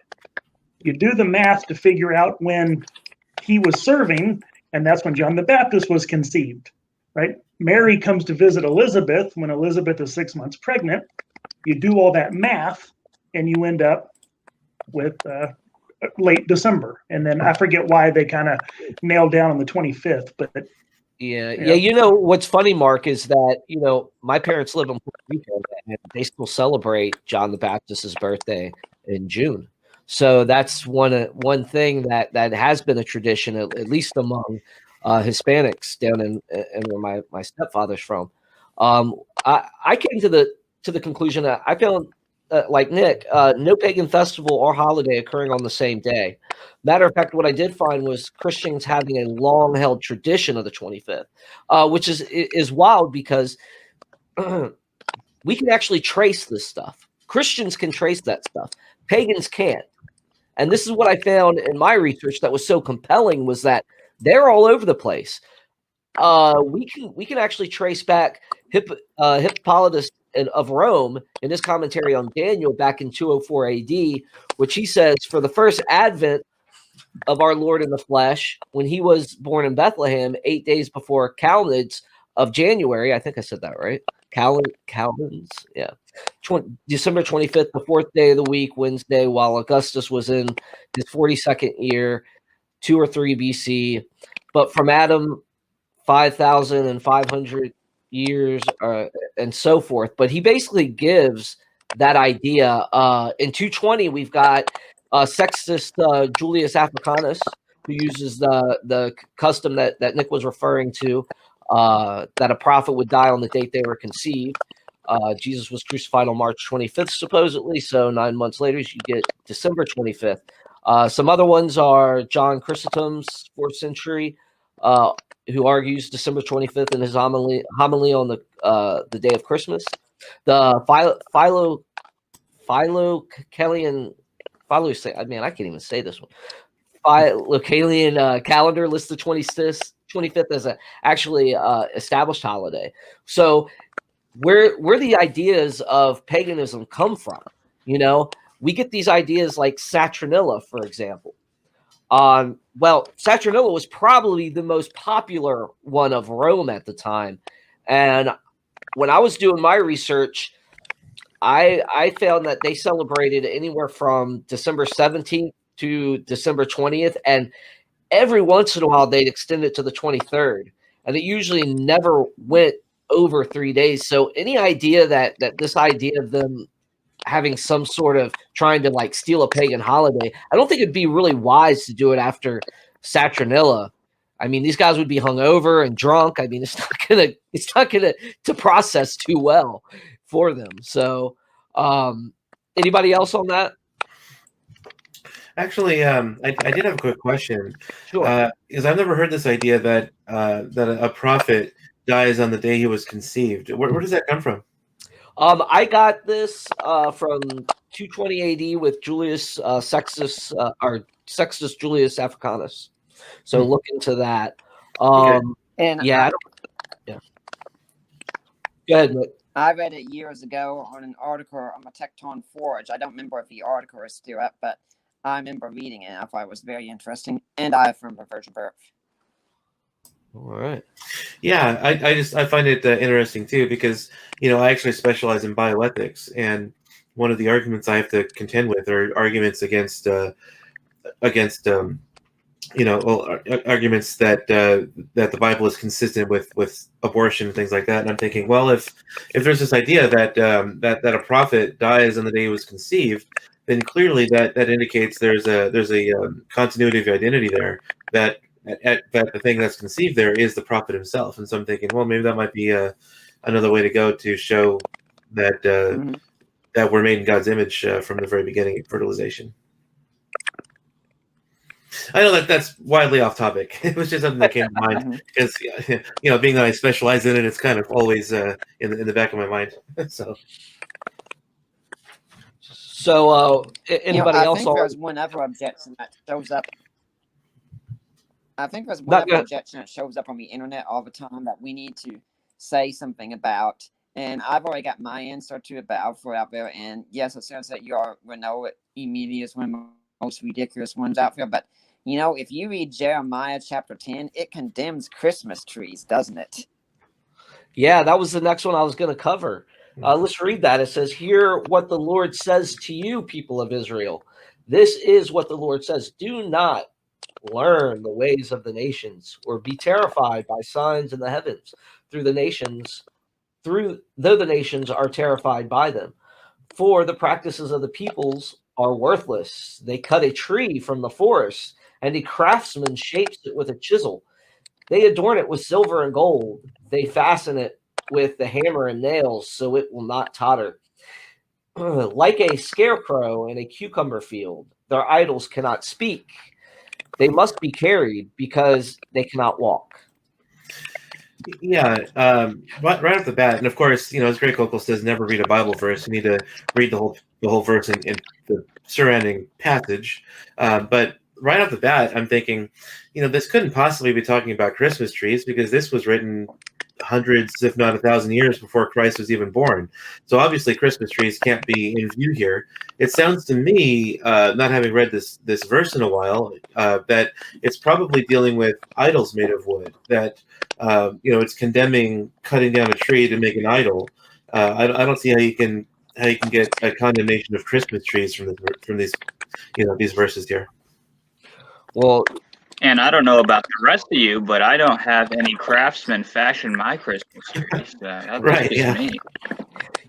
You do the math to figure out when he was serving, and that's when John the Baptist was conceived, right? Mary comes to visit Elizabeth when Elizabeth is 6 months pregnant. You do all that math, and you end up with late December, and then I forget why they kind of nailed down on the 25th. But yeah. You know what's funny, Mark, is that my parents live in Puerto Rico, and they still celebrate John the Baptist's birthday in June. So that's one thing that has been a tradition, at least among Hispanics down in where my stepfather's from. I came to the conclusion that I found, like Nick, no pagan festival or holiday occurring on the same day. Matter of fact, what I did find was Christians having a long-held tradition of the 25th, which is wild because we can actually trace this stuff. Christians can trace that stuff. Pagans can't. And this is what I found in my research that was so compelling, was that they're all over the place. We can actually trace back Hippolytus of Rome in his commentary on Daniel back in 204 AD, which he says, for the first advent of our Lord in the flesh, when he was born in Bethlehem 8 days before Calends of January. I think I said that right. Calends, yeah. December 25th, the fourth day of the week, Wednesday, while Augustus was in his 42nd year, 2 or 3 BC. But from Adam, 5,500 years, and so forth. But he basically gives that idea. In 220, we've got Sextus Julius Africanus, who uses the custom that Nick was referring to, that a prophet would die on the date they were conceived. Jesus was crucified on March 25th, supposedly. So 9 months later, you get December 25th. Some other ones are John Chrysostom's 4th century, who argues December 25th in his homily on the day of Christmas. The Philocalian, I can't even say this one. Philocalian calendar lists the 25th as a actually established holiday. So where the ideas of paganism come from, we get these ideas like Saturnalia, for example. Well, Saturnalia was probably the most popular one of Rome at the time. And when I was doing my research, I found that they celebrated anywhere from December 17th to December 20th. And every once in a while, they'd extend it to the 23rd. And it usually never went over 3 days. So any idea that this idea of them having some sort of trying to like steal a pagan holiday, I don't think it'd be really wise to do it after Saturnalia. I mean, these guys would be hungover and drunk. I mean, it's not gonna to process too well for them. So, anybody else on that? Actually, I did have a quick question. Sure. Because I've never heard this idea that a prophet dies on the day he was conceived. Where does that come from? I got this from 220 AD with Julius Sextus or Sextus Julius Africanus. So look into that. And yeah, yeah. Go ahead, Nick. I read it years ago on an article on the Tecton Forge. I don't remember if the article is still up, but I remember reading it. I thought it was very interesting, and I affirm the virgin birth. All right. Yeah, I find it interesting too, because I actually specialize in bioethics, and one of the arguments I have to contend with are arguments against arguments that the Bible is consistent with abortion and things like that. And I'm thinking, well, if there's this idea that that a prophet dies on the day he was conceived, then clearly that indicates there's a continuity of identity there, that the thing that's conceived there is the prophet himself. And so I'm thinking, well, maybe that might be another way to go to show that that we're made in God's image from the very beginning of fertilization. I know that's widely off topic. It was just something that came to mind because, being that I specialize in it, it's kind of always in the back of my mind. So, anybody else? I think there's one other objection that shows up. I think there's one other objection that shows up on the internet all the time that we need to say something about. And I've already got my answer to it, but I'll throw it out there. And yes, it sounds that you will know it immediately is one of the most ridiculous ones out there. But, if you read Jeremiah chapter 10, it condemns Christmas trees, doesn't it? Yeah, that was the next one I was going to cover. Let's read that. It says, "Hear what the Lord says to you, people of Israel. This is what the Lord says. Do not learn the ways of the nations, or be terrified by signs in the heavens through the nations, though the nations are terrified by them. For the practices of the peoples are worthless. They cut a tree from the forest, and a craftsman shapes it with a chisel. They adorn it with silver and gold. They fasten it with the hammer and nails, so it will not totter. Like a scarecrow in a cucumber field, their idols cannot speak. They must be carried because they cannot walk. Yeah, right off the bat, and of course, as Greg Kokel says, never read a Bible verse. You need to read the whole verse in the surrounding passage. But right off the bat, I'm thinking, this couldn't possibly be talking about Christmas trees, because this was written hundreds, if not 1,000 years before Christ was even born. So obviously Christmas trees can't be in view here. It sounds to me, not having read this verse in a while, that it's probably dealing with idols made of wood, that it's condemning cutting down a tree to make an idol. I don't see how you can get a condemnation of Christmas trees from these these verses here. Well, and I don't know about the rest of you, but I don't have any craftsmen fashion my Christmas trees. That's Right, just yeah.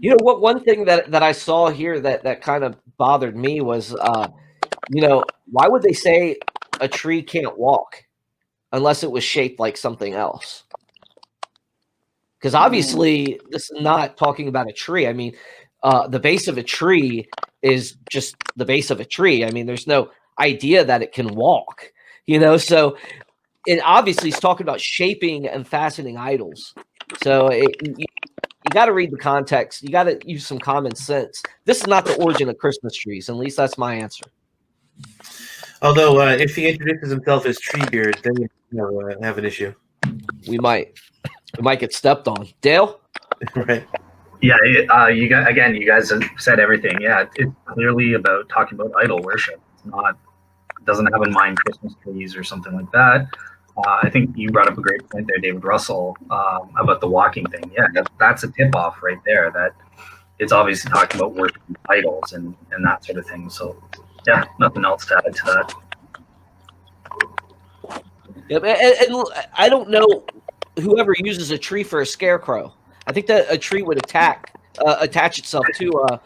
me. What one thing that I saw here that kind of bothered me was, why would they say a tree can't walk unless it was shaped like something else? Because obviously this is not talking about a tree. I mean, the base of a tree is just the base of a tree. I mean, there's no idea that it can walk, so it obviously is talking about shaping and fastening idols. So you got to read the context. You got to use some common sense. This is not the origin of Christmas trees. At least that's my answer. Although, if he introduces himself as Treebeard, then you have an issue. We might get stepped on. Dale? Right. Yeah, you guys have said everything. Yeah, it's clearly about talking about idol worship. It doesn't have in mind Christmas trees or something like that. I think you brought up a great point there, David Russell, about the walking thing. Yeah, that's a tip-off right there, that it's obviously talking about worshiping idols and that sort of thing. So, yeah, nothing else to add to that. Yep, and I don't know whoever uses a tree for a scarecrow. I think that a tree would attach itself to,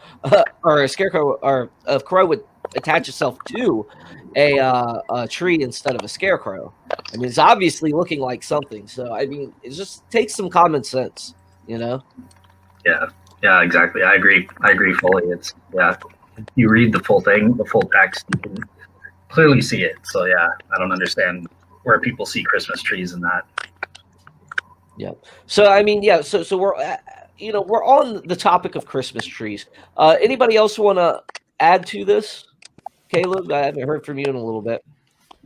or a scarecrow or a crow would attach itself to a tree instead of a scarecrow. I mean, it's obviously looking like something. So, I mean, it just takes some common sense, Yeah, exactly. I agree fully. You read the full thing, the full text, you can clearly see it. So, yeah, I don't understand where people see Christmas trees in that. Yeah. So, I mean, yeah. So we're, we're on the topic of Christmas trees. Anybody else want to add to this? Caleb, I haven't heard from you in a little bit.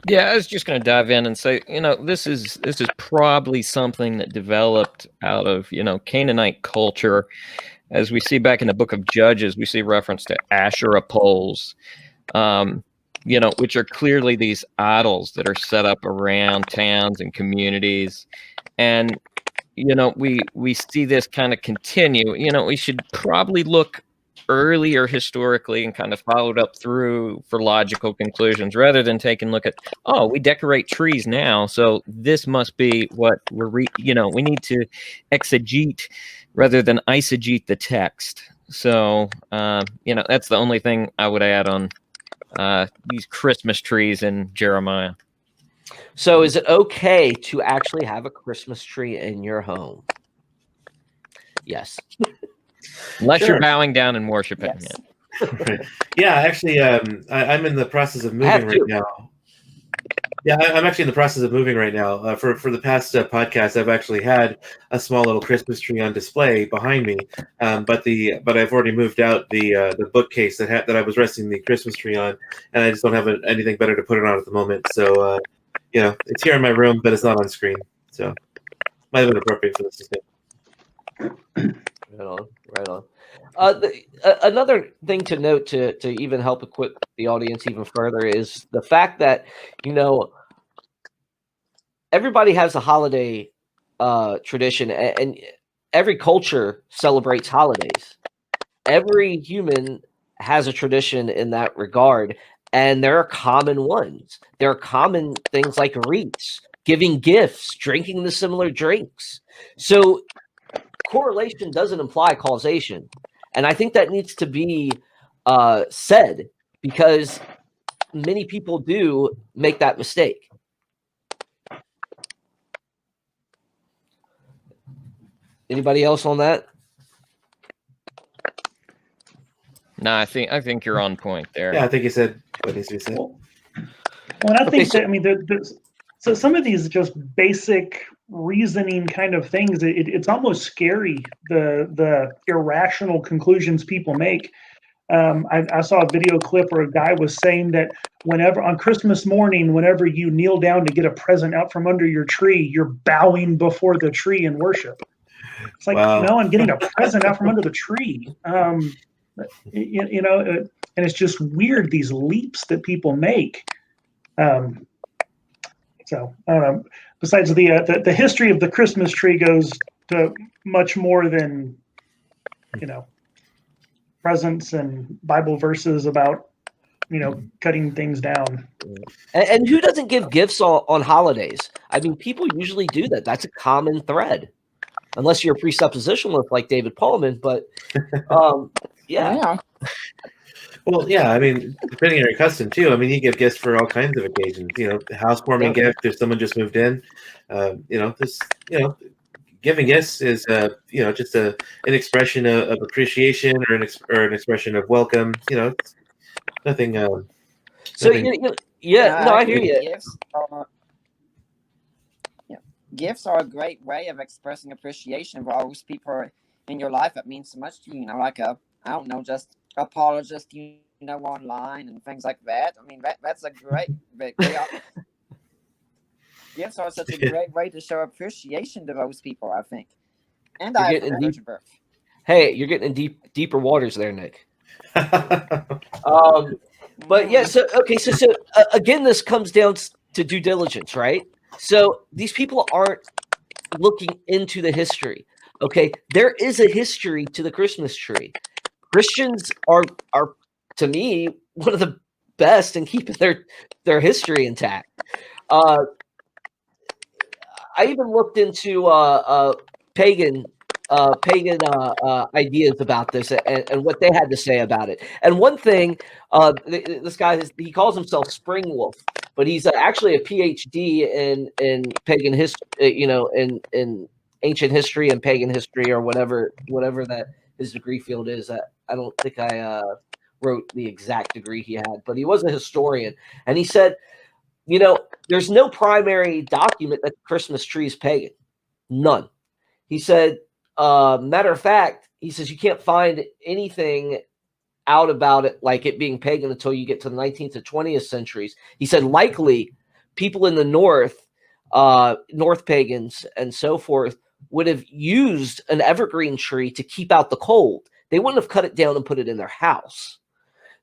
Yeah, I was just going to dive in and say, this is probably something that developed out of, Canaanite culture. As we see back in the book of Judges, we see reference to Asherah poles, which are clearly these idols that are set up around towns and communities. And, we see this kind of continue. We should probably look earlier historically and kind of followed up through for logical conclusions, rather than taking a look at, we decorate trees now, so this must be what we need to exegete rather than eisegete the text. So that's the only thing I would add on these Christmas trees in Jeremiah. So is it okay to actually have a Christmas tree in your home? Yes. Unless Sure. you're bowing down and worshiping Yes. it. Yeah, actually, I'm in the process of moving right now. Yeah, I'm actually in the process of moving right now. For the past podcast, I've actually had a small little Christmas tree on display behind me, but I've already moved out the bookcase that I was resting the Christmas tree on, and I just don't have anything better to put it on at the moment. So, it's here in my room, but it's not on screen. So, might have been appropriate for this thing. Right on. Another thing to note to even help equip the audience even further is the fact that, everybody has a holiday tradition, and every culture celebrates holidays. Every human has a tradition in that regard. And there are common ones. There are common things like wreaths, giving gifts, drinking the similar drinks. So correlation doesn't imply causation. And I think that needs to be said, because many people do make that mistake. Anybody else on that? No, I think you're on point there. Yeah, I think you said what needs to be said. Well, and I think that, I mean, so some of these just basic reasoning kind of things, it's almost scary, the irrational conclusions people make. I saw a video clip where a guy was saying that whenever on Christmas morning, whenever you kneel down to get a present out from under your tree, you're bowing before the tree in worship. It's like, Wow. no, I'm getting a present out from under the tree. You know, and it's just weird, these leaps that people make. So I don't know. Besides the history of the Christmas tree goes to much more than, you know, presents and Bible verses about, you know, cutting things down. And who doesn't give gifts on holidays? I mean, people usually do that. That's a common thread, unless you're a presuppositionalist like David Paulman. But yeah. Well, yeah, I mean, depending on your custom too. I mean, you give gifts for all kinds of occasions. You know, housewarming gift if someone just moved in. You know, this. You know, giving gifts is you know, just an expression of appreciation or an expression of welcome. You know, it's nothing. So nothing. no, I hear you. Gifts are a great way of expressing appreciation for all those people in your life that mean so much to you. You know, like I don't know, just apologist, you know, online and things like that. I mean, that's a great gifts are such a great way to show appreciation to those people, I think. And I have a birth. Hey, you're getting in deeper waters there, Nick. But yeah, so again, this comes down to due diligence, right? So these people aren't looking into the history. Okay, there is a history to the Christmas tree. Christians are to me one of the best in keeping their history intact. I even looked into pagan ideas about this and what they had to say about it. And one thing, this guy, he calls himself Spring Wolf, but he's actually a PhD in pagan history, you know, in ancient history and pagan history, or whatever that his degree field is. I don't think I wrote the exact degree he had, but he was a historian, and he said, you know, there's no primary document that the Christmas tree is pagan. None. He said, matter of fact, he says you can't find anything out about it like it being pagan until you get to the 19th and 20th centuries. He said likely people in the North pagans and so forth would have used an evergreen tree to keep out the cold. They wouldn't have cut it down and put it in their house.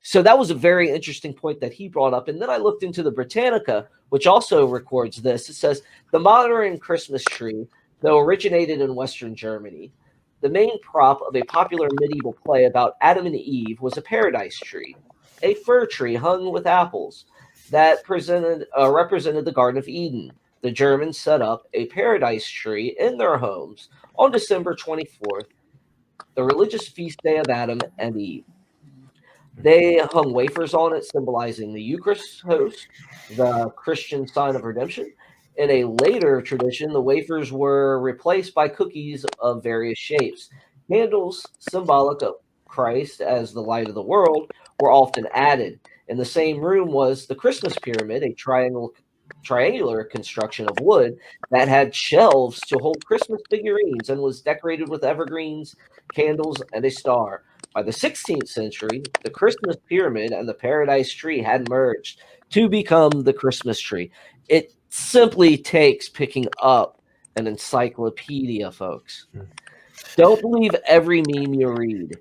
So that was a very interesting point that he brought up. And then I looked into the Britannica, which also records this. It says the modern Christmas tree, though originated in Western Germany, the main prop of a popular medieval play about Adam and Eve was a paradise tree, a fir tree hung with apples that represented the Garden of Eden. The Germans set up a paradise tree in their homes on December 24th, the religious feast day of Adam and Eve. They hung wafers on it, symbolizing the Eucharist host, the Christian sign of redemption. In a later tradition, the wafers were replaced by cookies of various shapes. Candles, symbolic of Christ as the light of the world, were often added. In the same room was the Christmas pyramid, a triangular construction of wood that had shelves to hold Christmas figurines and was decorated with evergreens, candles, and a star. By the 16th century, the Christmas pyramid and the paradise tree had merged to become the Christmas tree. It simply takes picking up an encyclopedia, folks. Don't believe every meme you read.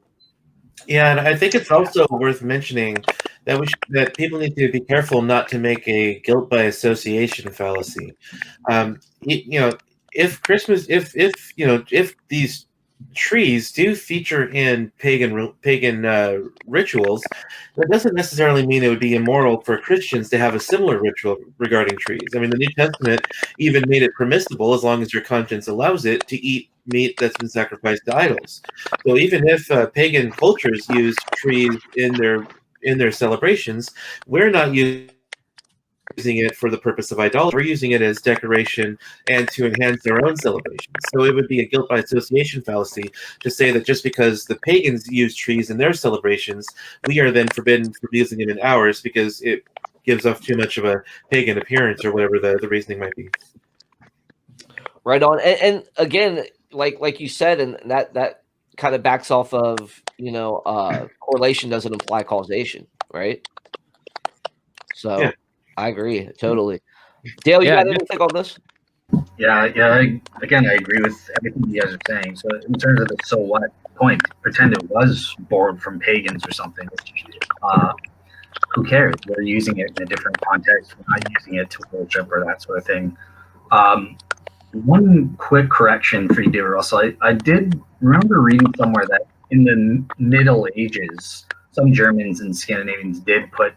Yeah, and I think it's also worth mentioning that that people need to be careful not to make a guilt by association fallacy. You know, if Christmas, if these trees do feature in pagan rituals, that doesn't necessarily mean it would be immoral for Christians to have a similar ritual regarding trees. I mean, the New Testament even made it permissible, as long as your conscience allows it, to eat meat that's been sacrificed to idols. So even if pagan cultures use trees in their celebrations, we're not using it for the purpose of idolatry. We're using it as decoration and to enhance our own celebrations. So it would be a guilt by association fallacy to say that just because the pagans use trees in their celebrations, we are then forbidden from using them in ours because it gives off too much of a pagan appearance, or whatever the reasoning might be. Right on. And again, like you said, and that kind of backs off of, correlation doesn't imply causation, right? So Yeah. I agree totally. Dale, you got anything on this? Yeah. Again, I agree with everything you guys are saying. So in terms of the so what point, pretend it was borrowed from pagans or something. Who cares? We're using it in a different context. We're not using it to worship or that sort of thing. One quick correction for you, David Russell. I did remember reading somewhere that in the Middle Ages, some Germans and Scandinavians did put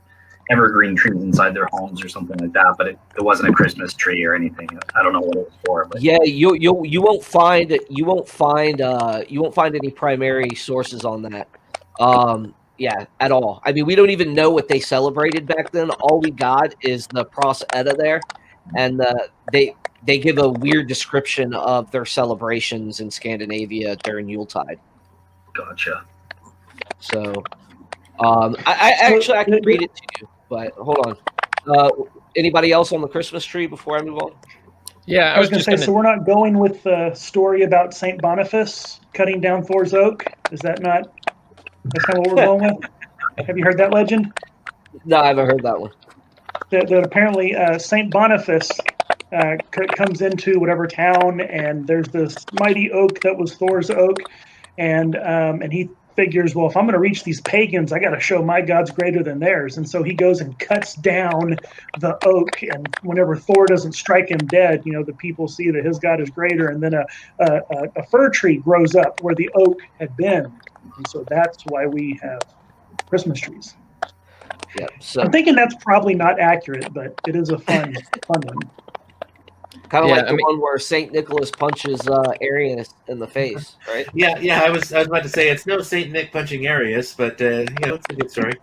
evergreen trees inside their homes or something like that, but it wasn't a Christmas tree or anything. I don't know what it was for. But yeah, you won't find any primary sources on that. Yeah, at all. I mean, we don't even know what they celebrated back then. All we got is the Proselytize there, and they give a weird description of their celebrations in Scandinavia during Yuletide. Gotcha. So, I can read it to you, but hold on. Anybody else on the Christmas tree before I move on? Yeah, I was going to say, so we're not going with the story about Saint Boniface cutting down Thor's oak? Is that not? That's kind of what we're going with? Have you heard that legend? No, I haven't heard that one. That apparently Saint Boniface comes into whatever town, and there's this mighty oak that was Thor's oak, and he figures, well, if I'm going to reach these pagans, I got to show my God's greater than theirs. And so he goes and cuts down the oak, and whenever Thor doesn't strike him dead, the people see that his God is greater, and then a fir tree grows up where the oak had been. And so that's why we have Christmas trees. Yeah, so I'm thinking that's probably not accurate, but it is a fun one. Kind of like the one where Saint Nicholas punches Arius in the face, right? Yeah. I was about to say it's no Saint Nick punching Arius, but it's a good story.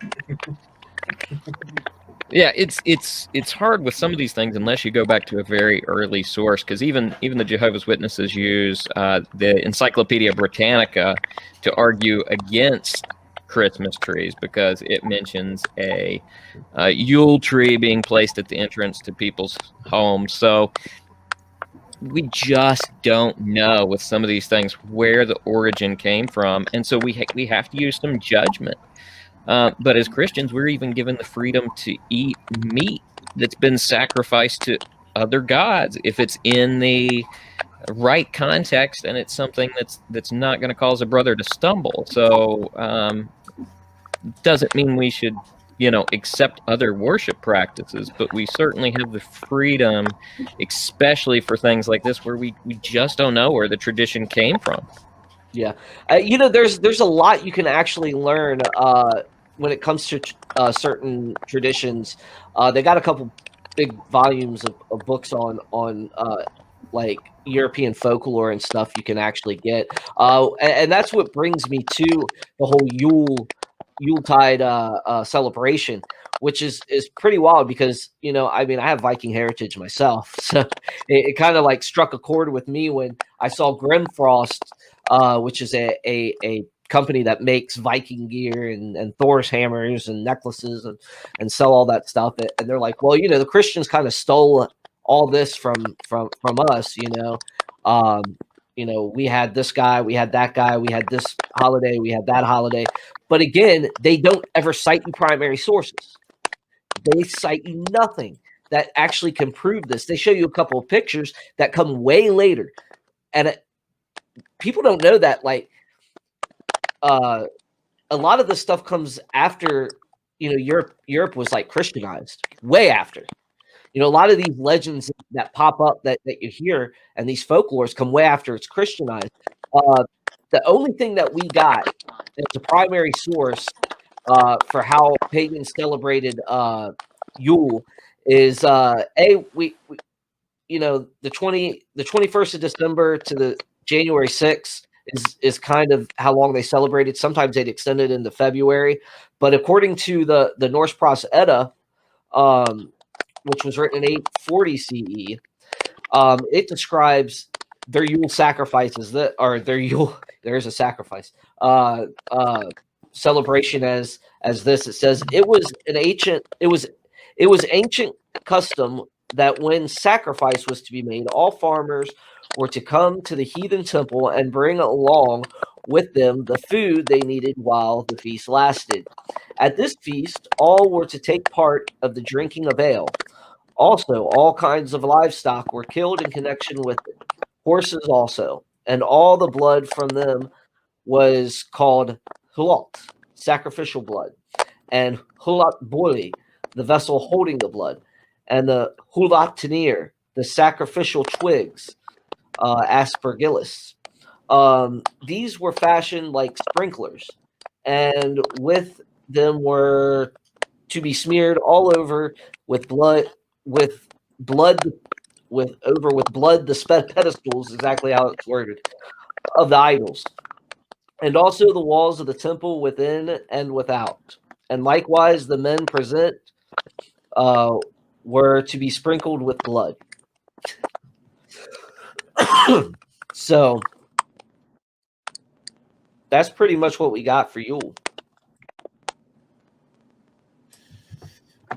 Yeah, it's hard with some of these things unless you go back to a very early source, because even the Jehovah's Witnesses use the Encyclopedia Britannica to argue against Christmas trees, because it mentions a Yule tree being placed at the entrance to people's homes. So we just don't know with some of these things where the origin came from, and so we have to use some judgment. But as Christians, we're even given the freedom to eat meat that's been sacrificed to other gods if it's in the right context and it's something that's not going to cause a brother to stumble. So doesn't mean we should accept other worship practices, but we certainly have the freedom, especially for things like this where we just don't know where the tradition came from. Yeah, there's a lot you can actually learn when it comes to certain traditions. They got a couple big volumes of books on like European folklore and stuff you can actually get, and that's what brings me to the whole Yuletide celebration, which is pretty wild because I have Viking heritage myself, so it kind of like struck a chord with me when I saw Grimfrost, which is a company that makes Viking gear and Thor's hammers and necklaces and sell all that stuff. And they're like, well, the Christians kind of stole all this from us. We had this guy, we had that guy, we had this holiday, we had that holiday. But again, they don't ever cite you primary sources. They cite you nothing that actually can prove this. They show you a couple of pictures that come way later. And people don't know that, like, a lot of this stuff comes after, Europe was like Christianized, way after. A lot of these legends that pop up that you hear and these folklores come way after it's Christianized. the only thing that we got as a primary source for how pagans celebrated Yule is we the 21st of December to the January 6th is kind of how long they celebrated. Sometimes they'd extend it into February, but according to the Norse Proselytize, which was written in 840 CE, it describes their Yule sacrifices their Yule. There's a sacrifice celebration as this. It says it was ancient custom that when sacrifice was to be made, all farmers were to come to the heathen temple and bring along with them the food they needed while the feast lasted. At this feast, all were to take part of the drinking of ale. Also, all kinds of livestock were killed in connection with it, horses also, and all the blood from them was called hulot, sacrificial blood, and hulat boli, the vessel holding the blood, and the hulat tenir, the sacrificial twigs, aspergillus. These were fashioned like sprinklers, and with them were to be smeared all over with blood, the pedestals, exactly how it's worded, of the idols, and also the walls of the temple within and without. And likewise, the men present were to be sprinkled with blood. So that's pretty much what we got for Yule.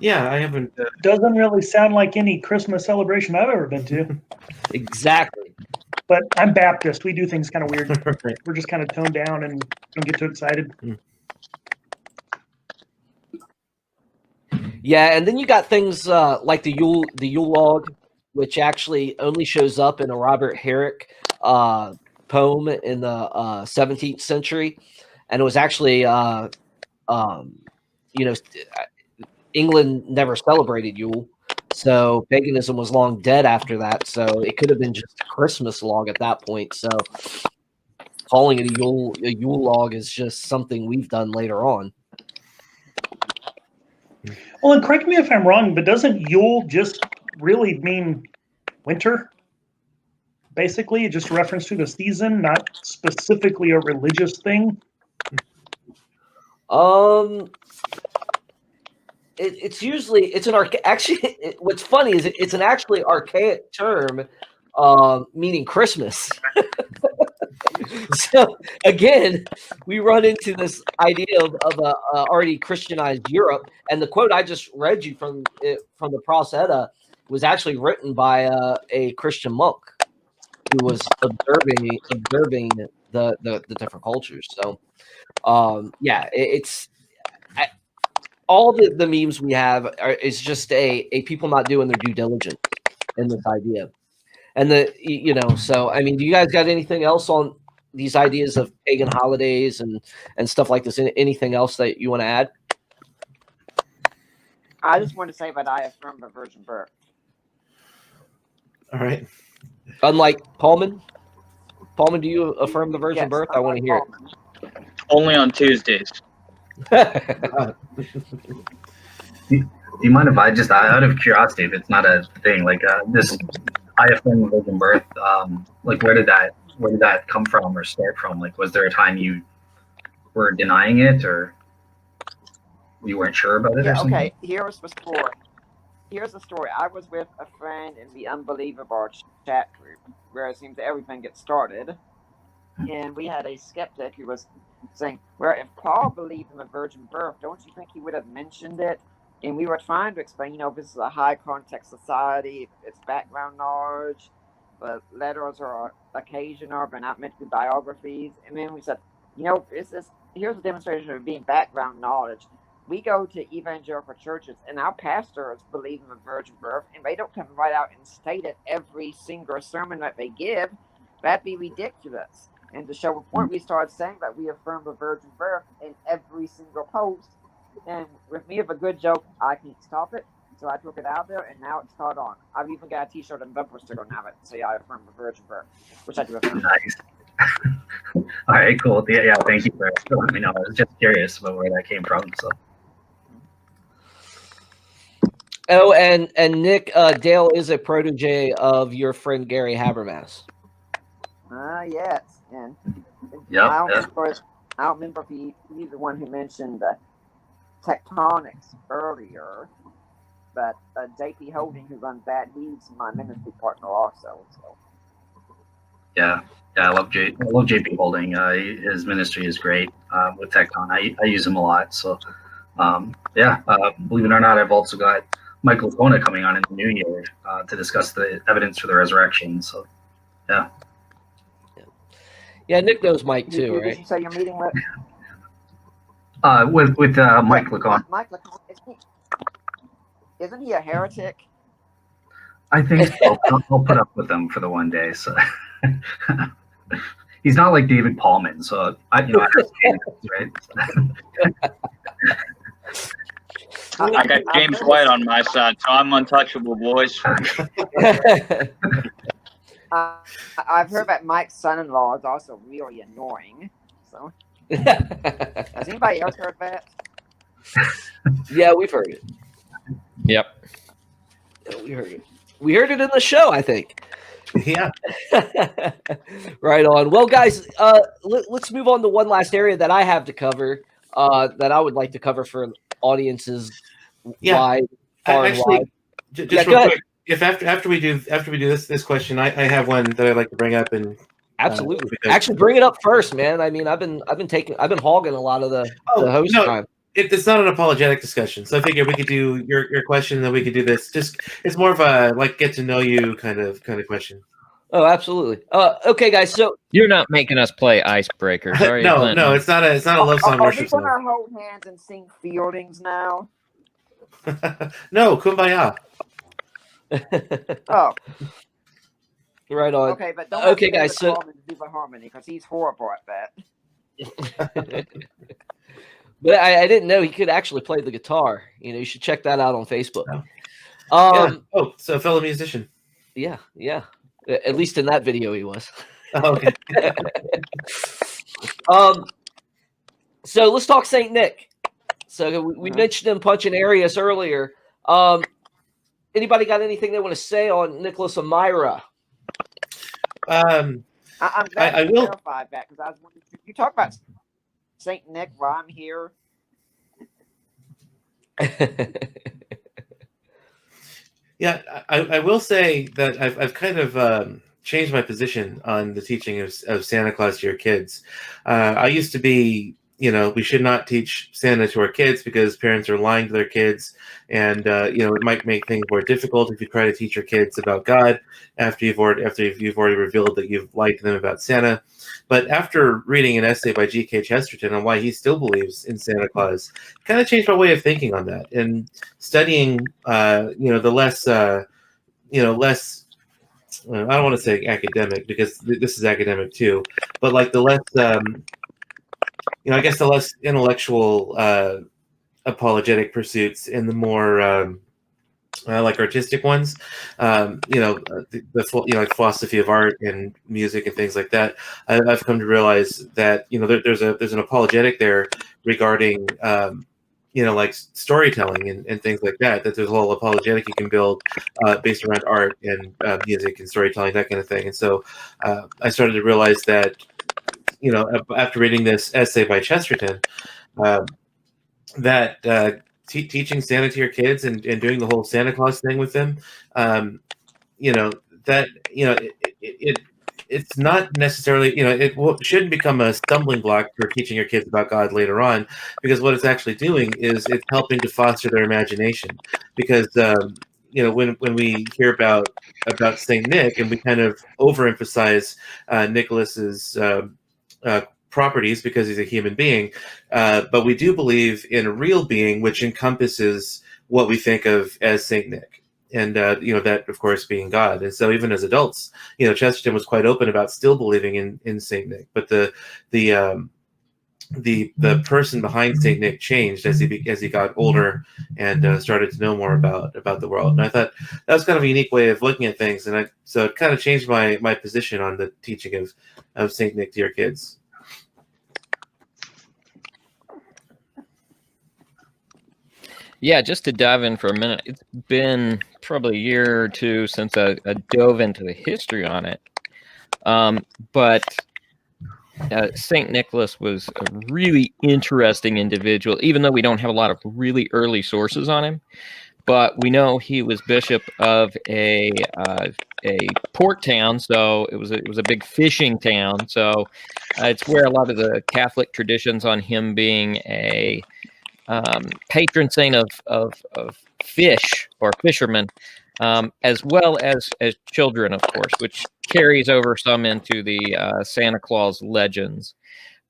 Yeah, I haven't. Doesn't really sound like any Christmas celebration I've ever been to. Exactly. But I'm Baptist. We do things kind of weird. Right. We're just kind of toned down and don't get too excited. Yeah, and then you got things like the Yule log, which actually only shows up in a Robert Herrick poem in the 17th century, and it was actually England never celebrated Yule, so paganism was long dead after that. So it could have been just a Christmas log at that point. So calling it a Yule log is just something we've done later on. Well, and correct me if I'm wrong, but doesn't Yule just really mean winter? Basically, just a reference to the season, not specifically a religious thing. It's usually actually. What's funny is it's an actually archaic term, meaning Christmas. So again, we run into this idea of already Christianized Europe, and the quote I just read you from the Proselytize was actually written by a Christian monk who was observing the different cultures. So all the memes we have is just a people not doing their due diligence in this idea, and so I mean, do you guys got anything else on these ideas of pagan holidays and stuff like this? Anything else that you want to add? I just want to say that I affirm the virgin birth. All right. Unlike Paulman, do you affirm the virgin birth? I want to hear it. Only on Tuesdays. Do you mind if I just, out of curiosity, if it's not a thing, like this, I affirm the virgin birth, like where did that come from or start from? Like, was there a time you were denying it or you weren't sure about it or something? Okay, here's the story. I was with a friend in the Unbelievable chat group where it seems everything gets started. And we had a skeptic who was saying, well, if Paul believed in the virgin birth, don't you think he would have mentioned it? And we were trying to explain, this is a high context society, it's background knowledge, the letters are occasional, but not meant to be biographies. And then we said, here's a demonstration of being background knowledge. We go to evangelical churches, and our pastors believe in the virgin birth, and they don't come right out and state it every single sermon that they give. That'd be ridiculous. And to show a point, we started saying that we affirm the virgin birth in every single post. And with me, of a good joke, I can't stop it. So I took it out there, and now it's caught on. I've even got a t-shirt and bumper sticker now that say I affirm the virgin birth, which I do affirm. Nice. All right, cool. Yeah, thank you for letting me know. I was just curious about where that came from. So. Oh, and Nick, Dale is a protege of your friend Gary Habermas. Yes, and Yep, I don't remember if he's the one who mentioned tectonics earlier, but JP Holding, who runs that, he's my ministry partner also. So. Yeah, I love JP Holding. His ministry is great with Tecton. I use him a lot. So, believe it or not, I've also got Michael Kona coming on in the new year to discuss the evidence for the resurrection. So, yeah. Yeah, Nick knows Mike too, right? Did you say you're meeting with? With Mike Lacon. Mike Lacon, isn't he a heretic? I think so. I'll put up with him for the one day. So he's not like David Paulman. So I understand, right? I got James White on my side, so I'm untouchable, boys. I've heard that Mike's son-in-law is also really annoying. So, has anybody else heard that? Yeah, we've heard it. Yep. Yeah, we heard it. We heard it in the show, I think. Yeah. Right on. Well, guys, let's move on to one last area that I have to cover. That I would like to cover for audiences wide, far and wide. Just real quick, if after we do this question, I have one that I'd like to bring up and absolutely actually bring it up first, man. I mean, I've been hogging a lot of the host time. It's not an apologetic discussion, so I figured we could do your question, and then we could do this. It's more of a get to know you kind of question. Oh, absolutely. Okay, guys. So you're not making us play icebreakers, are you? No, it's not a love song worship song. Are we gonna hold hands and sing Fieldings now? No, Kumbaya. Oh, right on. Okay, but don't okay, guys. So do the harmony because he's horrible at that. But I didn't know he could actually play the guitar. You should check that out on Facebook. So fellow musician. Yeah. At least in that video he was. Oh, okay. So let's talk Saint Nick. So we mentioned him punching Arius earlier. Anybody got anything they want to say on Nicholas and Myra? I'm glad I will clarify that because I was wondering, you talk about Saint Nick while I'm here. Yeah, I will say that I've kind of changed my position on the teaching of Santa Claus to your kids. I used to be, we should not teach Santa to our kids because parents are lying to their kids, and it might make things more difficult if you try to teach your kids about God after you've already revealed that you've lied to them about Santa. But after reading an essay by G.K. Chesterton on why he still believes in Santa Claus, kind of changed my way of thinking on that, and studying, the less, less. I don't want to say academic because this is academic too, but like the less, I guess the less intellectual apologetic pursuits and the more like artistic ones, the philosophy of art and music and things like that. I've come to realize that there's an apologetic there regarding like storytelling and things like that. That there's a whole apologetic you can build based around art and music and storytelling, that kind of thing. And so I started to realize that after reading this essay by Chesterton, that teaching Santa to your kids and doing the whole Santa Claus thing with them, it's not necessarily, it shouldn't become a stumbling block for teaching your kids about God later on, because what it's actually doing is it's helping to foster their imagination. Because when we hear about Saint Nick and we kind of overemphasize Nicholas's properties because he's a human being, but we do believe in a real being which encompasses what we think of as Saint Nick, and that of course being God. And so even as adults, Chesterton was quite open about still believing in Saint Nick, but the the person behind Saint Nick changed as he got older and started to know more about the world. And I thought that was kind of a unique way of looking at things, and so it kind of changed my position on the teaching of Saint Nick to your kids. Yeah, just to dive in for a minute, it's been probably a year or two since I dove into the history on it. But St. Nicholas was a really interesting individual, even though we don't have a lot of really early sources on him. But we know he was bishop of a port town, so it was a big fishing town. So it's where a lot of the Catholic traditions on him being a patron saint of fish or fishermen, as well as children, of course, which carries over some into the Santa Claus legends.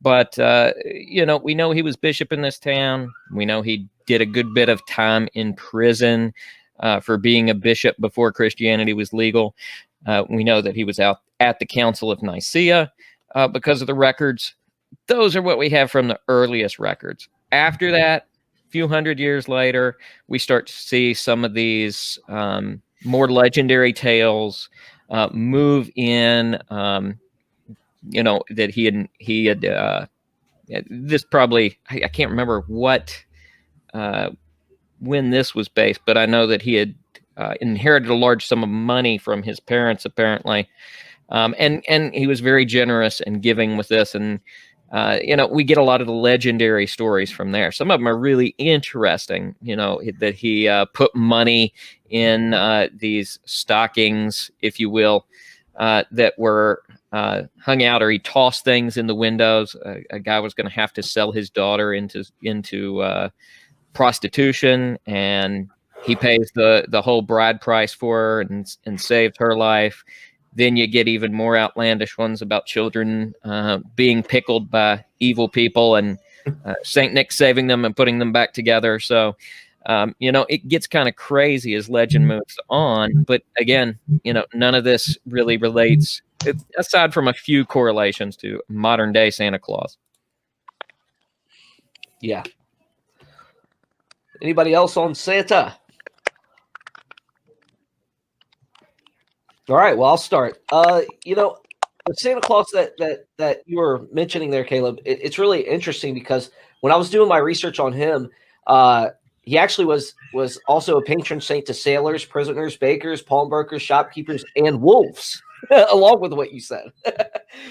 But we know he was bishop in this town. We know he did a good bit of time in prison for being a bishop before Christianity was legal. We know that he was out at the Council of Nicaea because of the records. Those are what we have from the earliest records. After that, a few hundred years later, we start to see some of these more legendary tales move in. That he had this probably, I can't remember when this was based, but I know that he had inherited a large sum of money from his parents, apparently. And he was very generous and giving with this. And, we get a lot of the legendary stories from there. Some of them are really interesting, that he put money in these stockings, if you will, that were hung out, or he tossed things in the windows. A guy was going to have to sell his daughter into prostitution, and he pays the whole bride price for her and saved her life. Then you get even more outlandish ones about children being pickled by evil people, and Saint Nick saving them and putting them back together. So, it gets kind of crazy as legend moves on. But again, none of this really relates, aside from a few correlations, to modern day Santa Claus. Yeah. Anybody else on Santa? All right, well, I'll start. The Santa Claus that you were mentioning there, Caleb, it's really interesting because when I was doing my research on him, he actually was also a patron saint to sailors, prisoners, bakers, pawnbrokers, shopkeepers, and wolves, along with what you said.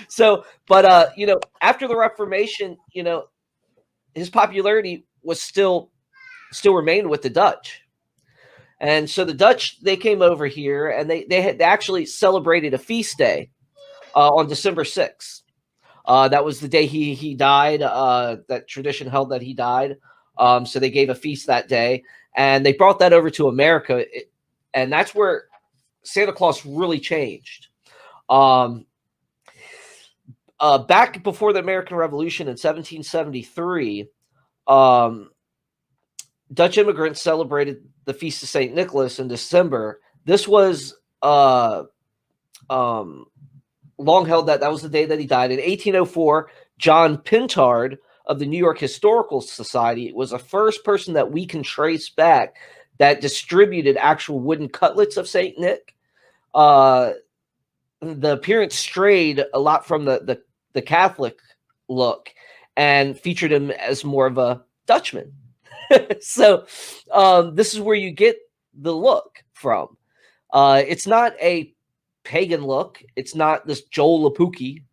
So, but after the Reformation, his popularity was still remained with the Dutch. And so the Dutch, they came over here, and they had actually celebrated a feast day on December 6th. That was the day he died. That tradition held that he died. So they gave a feast that day, and they brought that over to America. And that's where Santa Claus really changed. Back before the American Revolution in 1773, Dutch immigrants celebrated the Feast of St. Nicholas in December. This was long held that was the day that he died. In 1804, John Pintard of the New York Historical Society was the first person that we can trace back that distributed actual wooden cutlets of St. Nick. The appearance strayed a lot from the Catholic look and featured him as more of a Dutchman. So this is where you get the look from. It's not a pagan look. It's not this Joel Lapuki,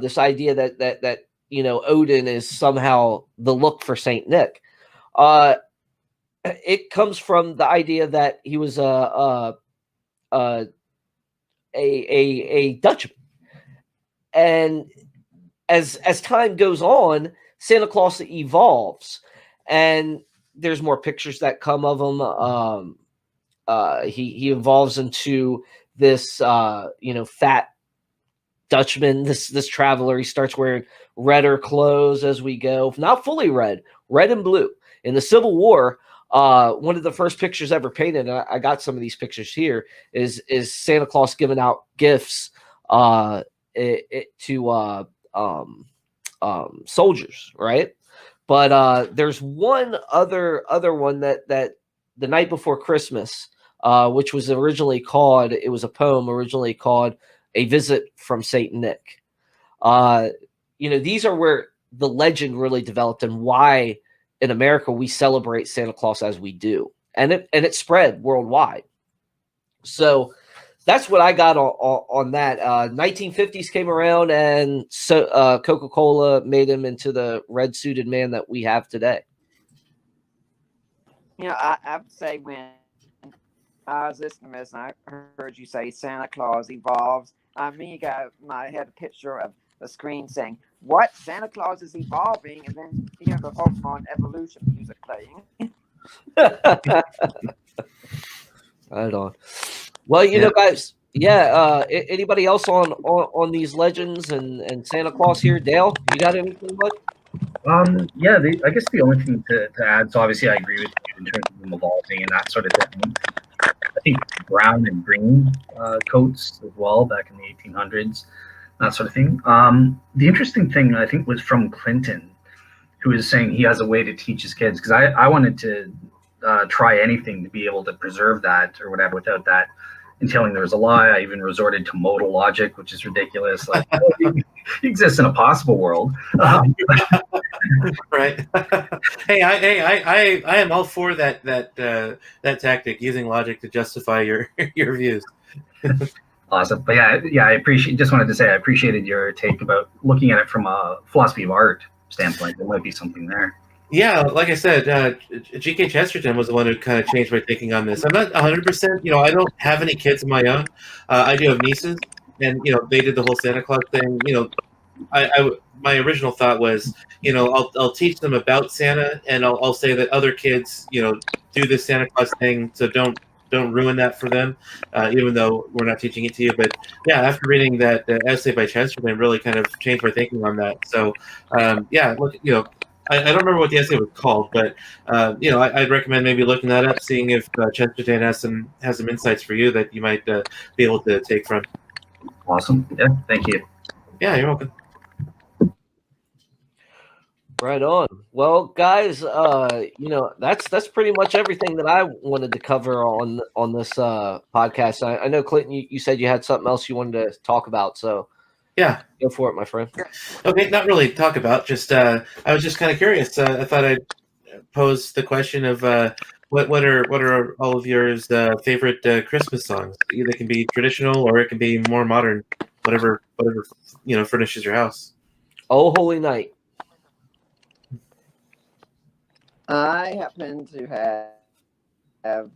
this idea that Odin is somehow the look for Saint Nick. It comes from the idea that he was a Dutchman, and as time goes on, Santa Claus evolves. And there's more pictures that come of him. He evolves into this, fat Dutchman, this traveler. He starts wearing redder clothes as we go, not fully red and blue. In the Civil War, one of the first pictures ever painted, and I got some of these pictures here, is Santa Claus giving out gifts to soldiers, right? But there's one other one that the night before Christmas, which was originally called, it was a poem originally called "A Visit from Saint Nick." These are where the legend really developed and why in America we celebrate Santa Claus as we do, and it spread worldwide. So that's what I got on that. 1950s came around, and so Coca-Cola made him into the red suited man that we have today. I would say when I was listening to this and I heard you say Santa Claus evolves, I had a picture of the screen saying, "What? Santa Claus is evolving?" And then the Pokemon evolution music playing. Right on. Well, guys, anybody else on these legends and Santa Claus here? Dale, you got anything, bud? I guess the only thing to add, so obviously I agree with you in terms of them evolving and that sort of thing. I think brown and green coats as well back in the 1800s, that sort of thing. The interesting thing I think was from Clinton, who was saying he has a way to teach his kids, because I wanted to try anything to be able to preserve that or whatever without that entailing there was a lie. I even resorted to modal logic, which is ridiculous. Like, it exists in a possible world. Right. I am all for that tactic, using logic to justify your views. Awesome. But I appreciated your take about looking at it from a philosophy of art standpoint. There might be something there. Yeah, like I said, G.K. Chesterton was the one who kind of changed my thinking on this. I'm not 100%. I don't have any kids of my own. I do have nieces, and they did the whole Santa Claus thing. My original thought was, I'll teach them about Santa, and I'll say that other kids, do this Santa Claus thing, so don't ruin that for them, even though we're not teaching it to you. But yeah, after reading that essay by Chesterton, really kind of changed my thinking on that. So look, I don't remember what the essay was called, but I'd recommend maybe looking that up, seeing if Chesterton has some insights for you that you might be able to take from. Awesome. Yeah, thank you. Yeah, you're welcome. Right on. Well, guys, that's pretty much everything that I wanted to cover on this podcast. I know, Clinton, you said you had something else you wanted to talk about, so yeah, go for it, my friend. Okay, not really talk about. Just I was just kind of curious. I thought I'd pose the question of what are all of yours favorite Christmas songs? They can be traditional or it can be more modern, whatever furnishes your house. Oh, Holy Night. I happen to have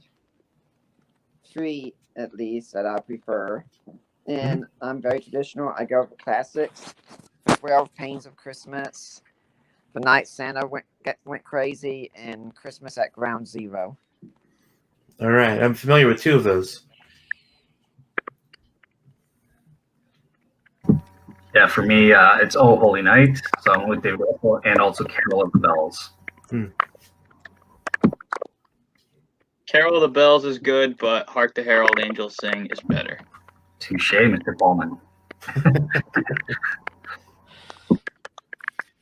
three at least that I prefer, and I'm very traditional. I go for classics: 12 Pains of Christmas, The Night Santa Went Crazy, and Christmas at Ground Zero. All right, I'm familiar with two of those. Yeah, for me, it's Oh Holy Night, song with David Russell, and also Carol of the Bells. Carol of the Bells is good, but Hark the Herald Angels Sing is better. Touche, Mr. Ballman.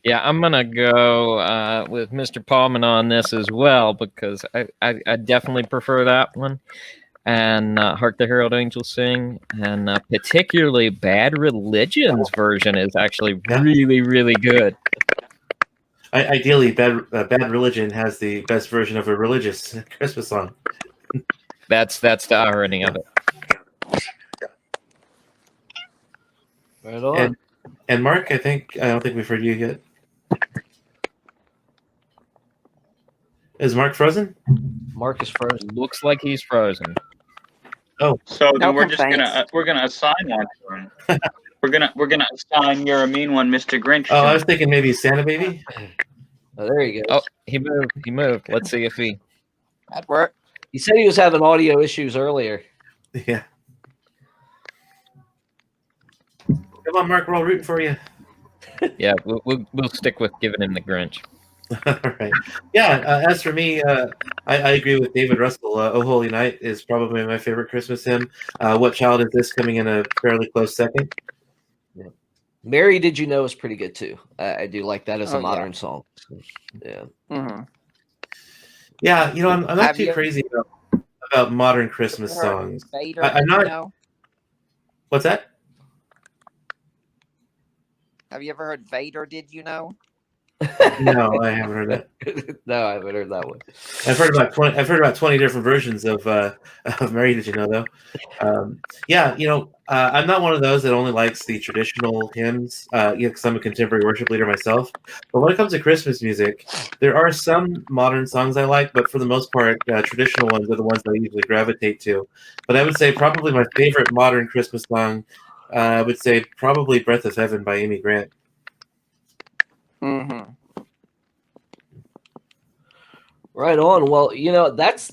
Yeah, I'm gonna go with Mr. Paulman on this as well, because I definitely prefer that one, and Hark the Herald Angels Sing, and particularly Bad Religion's version is actually really, really good. Ideally, Bad Religion has the best version of a religious Christmas song. That's the irony of it. Right on. And Mark, I don't think we've heard you yet. Is Mark frozen? Mark is frozen. Looks like he's frozen. Oh, so No then we're gonna assign one to him. we're gonna assign You're a Mean One, Mr. Grinch. Oh, I was thinking maybe Santa Baby. Oh, there you go. Oh, he moved. Let's see if he. That'd work. He said he was having audio issues earlier. Yeah. Come on, Mark. We're all rooting for you. Yeah, we'll stick with giving him the Grinch. All right. Yeah. As for me, I agree with David Russell. Oh Holy Night is probably my favorite Christmas hymn. What Child Is This coming in a fairly close second. Yeah. Mary Did You Know is pretty good too. I do like that as a Oh, yeah. modern song. So, yeah. Mm-hmm. Yeah, I'm not Have too you crazy about modern Christmas heard songs. Vader? I'm Did you not. know? What's that? Have you ever heard Vader? Did you know? No, I haven't heard that. No, I haven't heard that one. I've heard about 20 different versions of Mary Did You Know though. Yeah, I'm not one of those that only likes the traditional hymns. Because I'm a contemporary worship leader myself. But when it comes to Christmas music, there are some modern songs I like, but for the most part, traditional ones are the ones I usually gravitate to. But I would say probably my favorite modern Christmas song, I would say probably "Breath of Heaven" by Amy Grant. Mm-hmm. Right on. Well, that's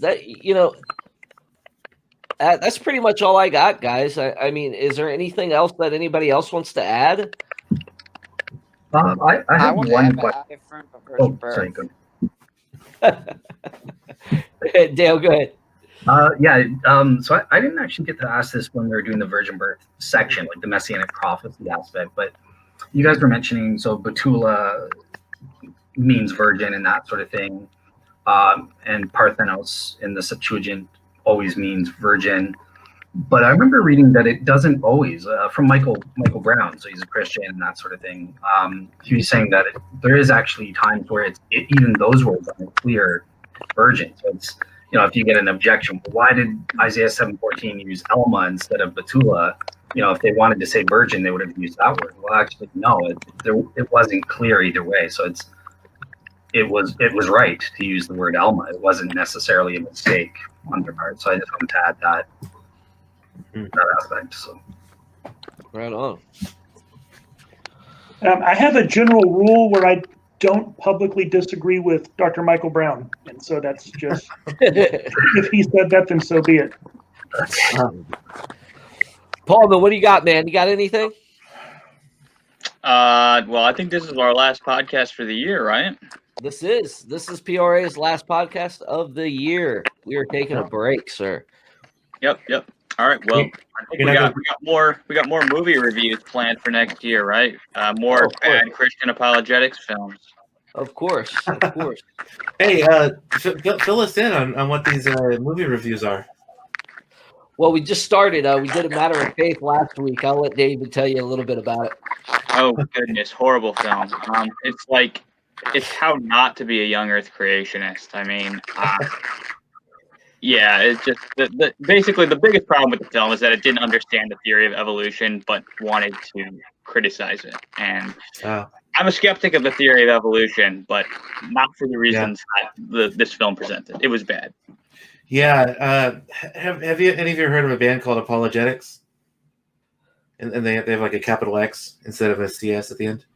pretty much all I got, guys. I mean, is there anything else that anybody else wants to add? I have want to one add question. a different Oh, sorry, go. Dale, go ahead. So I didn't actually get to ask this when we were doing the virgin birth section, like the messianic prophecy aspect, but you guys were mentioning, so Betula means virgin and that sort of thing. And Parthenos in the Septuagint always means virgin. But I remember reading that it doesn't always, from Michael Brown, so he's a Christian and that sort of thing. He was saying that there is actually times where even those words aren't clear virgin. So it's, if you get an objection, why did Isaiah 7:14 use Elma instead of Betula? If they wanted to say virgin, they would have used that word. Well, actually, no, it wasn't clear either way. So it was right to use the word Elma. It wasn't necessarily a mistake on their part. So I just wanted to add that aspect. So Right on. I have a general rule where I don't publicly disagree with Dr. Michael Brown, and so that's just if he said that, then so be it. Paul, what do you got, man? You got anything? Well, I think this is our last podcast for the year, right? This is PORA's last podcast of the year. We are taking a break, sir. Yep. All right. Well, I think we got more movie reviews planned for next year, right? More bad Christian apologetics films. Of course. Hey, fill us in on what these movie reviews are. Well, we just started. We did A Matter of Faith last week. I'll let David tell you a little bit about it. Oh goodness, horrible film. It's how not to be a young Earth creationist. I mean, yeah, it's just basically the biggest problem with the film is that it didn't understand the theory of evolution, but wanted to criticize it. And I'm a skeptic of the theory of evolution, but not for the reasons that this film presented. It was bad. Yeah. Have any of you heard of a band called Apologetics? And they have like a capital X instead of a CS at the end.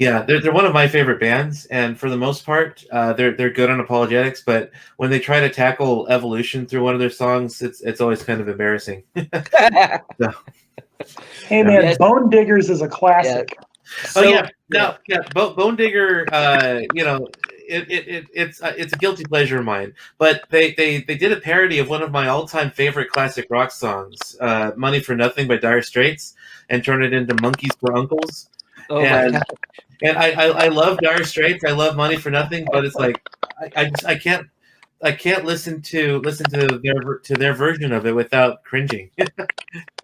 Yeah, they're one of my favorite bands, and for the most part, they're good on apologetics. But when they try to tackle evolution through one of their songs, it's always kind of embarrassing. So, hey man, yes. Bone Diggers is a classic. Yeah. Bone Digger. It's a guilty pleasure of mine. But they did a parody of one of my all-time favorite classic rock songs, "Money for Nothing" by Dire Straits, and turned it into "Monkeys for Uncles." Oh and I love Dire Straits. I love "Money for Nothing," but it's like I can't listen to their version of it without cringing.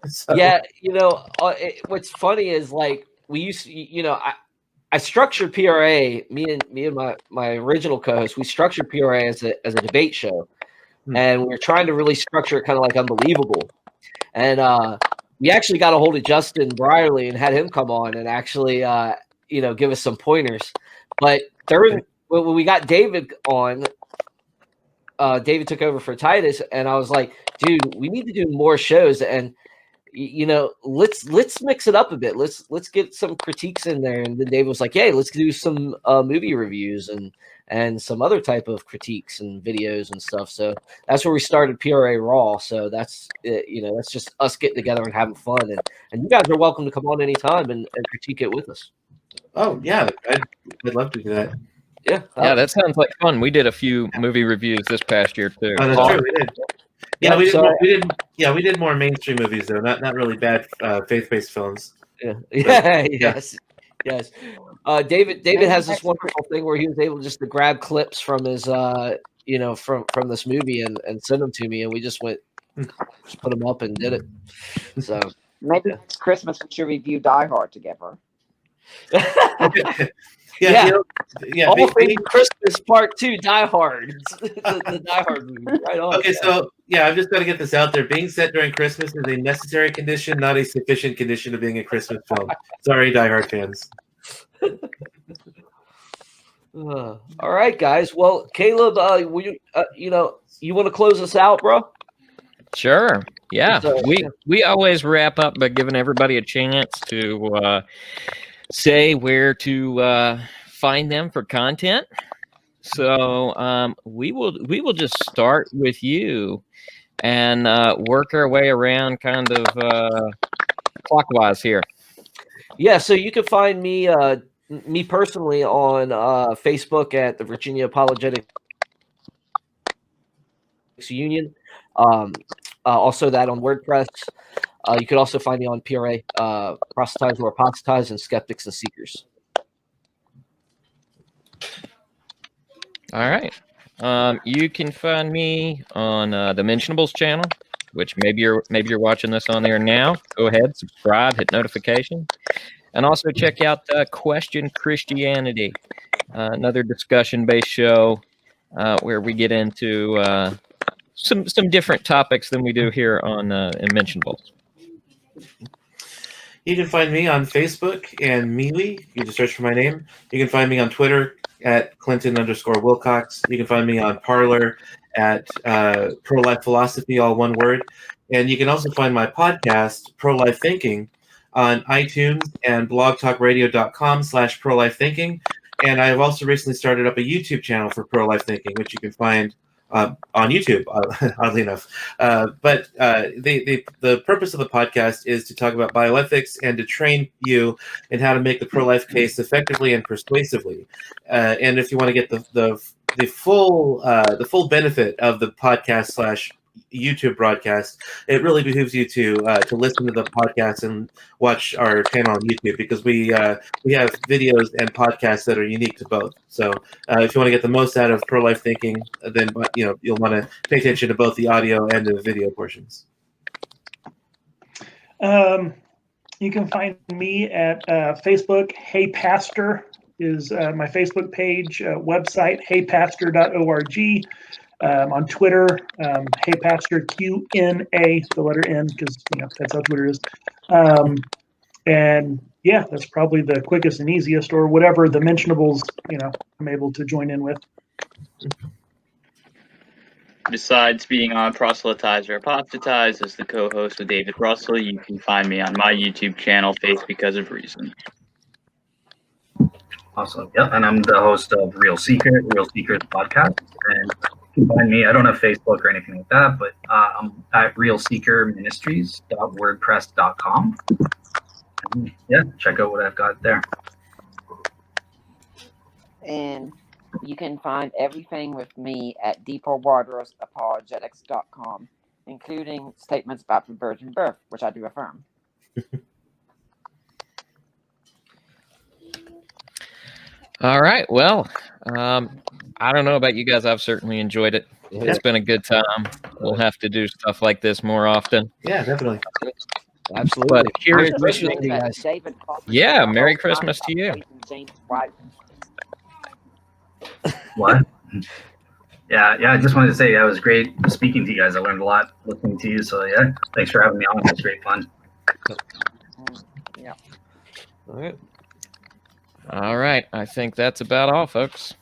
So. Yeah, what's funny is like we used to, I structured PRA. Me and my original co-host, we structured PRA as a debate show, and we were trying to really structure it kind of like Unbelievable, and we actually got a hold of Justin Brierly and had him come on and actually give us some pointers. But when we got David on, David took over for Titus, and I was like, dude, we need to do more shows, and let's mix it up a bit. Let's get some critiques in there. And then David was like, hey, let's do some movie reviews and some other type of critiques and videos and stuff. So that's where we started PRA Raw. So that's that's just us getting together and having fun. And you guys are welcome to come on anytime and critique it with us. Oh yeah, I'd love to do that. Yeah, that sounds like fun. We did a few movie reviews this past year too. Oh, that's true. We did. Yeah, we did more mainstream movies though, not really bad faith-based films. Yes. David has this wonderful thing where he was able just to grab clips from his from this movie and send them to me, and we just put them up and did it. So maybe next Christmas we should review Die Hard together. Yeah. Yeah. All things Christmas Part 2, Die Hard. the Die Hard movie. Right on. Okay, so I've just got to get this out there. Being set during Christmas is a necessary condition, not a sufficient condition of being a Christmas film. Sorry, Die Hard fans. All right, guys. Well, Caleb, you want to close us out, bro? Sure. Yeah. We always wrap up by giving everybody a chance to say where to find them for content. So we will just start with you and work our way around kind of clockwise here. Yeah, so you can find me personally on Facebook at the Virginia Apologetics Union. Also that on WordPress. You could also find me on PORA, Proselytize or Apostatize, and Skeptics and Seekers. All right. You can find me on the Mentionables channel, which maybe you're watching this on there now. Go ahead, subscribe, hit notification, and also check out Question Christianity, another discussion-based show where we get into some different topics than we do here on Mentionables. You can find me on Facebook and MeWe. You just search for my name. You can find me on Twitter at Clinton_Wilcox. You can find me on Parler at Pro-Life Philosophy, all one word. And you can also find my podcast, Pro-Life Thinking, on iTunes and blogtalkradio.com/pro-life thinking. And I've also recently started up a YouTube channel for Pro-Life Thinking, which you can find on YouTube, oddly enough. But the purpose of the podcast is to talk about bioethics and to train you in how to make the pro-life case effectively and persuasively. And if you want to get the full benefit of the podcast / YouTube broadcast, it really behooves you to listen to the podcast and watch our channel on YouTube, because we have videos and podcasts that are unique to both. So if you want to get the most out of pro-life thinking, then you'll want to pay attention to both the audio and the video portions. You can find me at Facebook. Hey Pastor is my Facebook page, website heypastor.org. On Twitter, Hey Pastor QNA, the letter N, because that's how Twitter is. And yeah, that's probably the quickest and easiest, or whatever the Mentionables, I'm able to join in with. Besides being on Proselytize or Apostatize as the co-host with David Russell, you can find me on my YouTube channel, Faith Because of Reason. Awesome. Yeah, and I'm the host of Real Seekers podcast. And you can find me, I don't have Facebook or anything like that, but I'm at realseekerministries.wordpress.com. And yeah, check out what I've got there. And you can find everything with me at deeperwatersapologetics.com, including statements about the virgin birth, which I do affirm. All right. Well, I don't know about you guys. I've certainly enjoyed it. It's been a good time. We'll have to do stuff like this more often. Yeah, definitely. Absolutely. But here's Christmas to you guys. Yeah, Merry Christmas to you. What? Yeah, I just wanted to say it was great speaking to you guys. I learned a lot listening to you. So yeah, thanks for having me on. It was great fun. Yeah. All right. All right. I think that's about all, folks.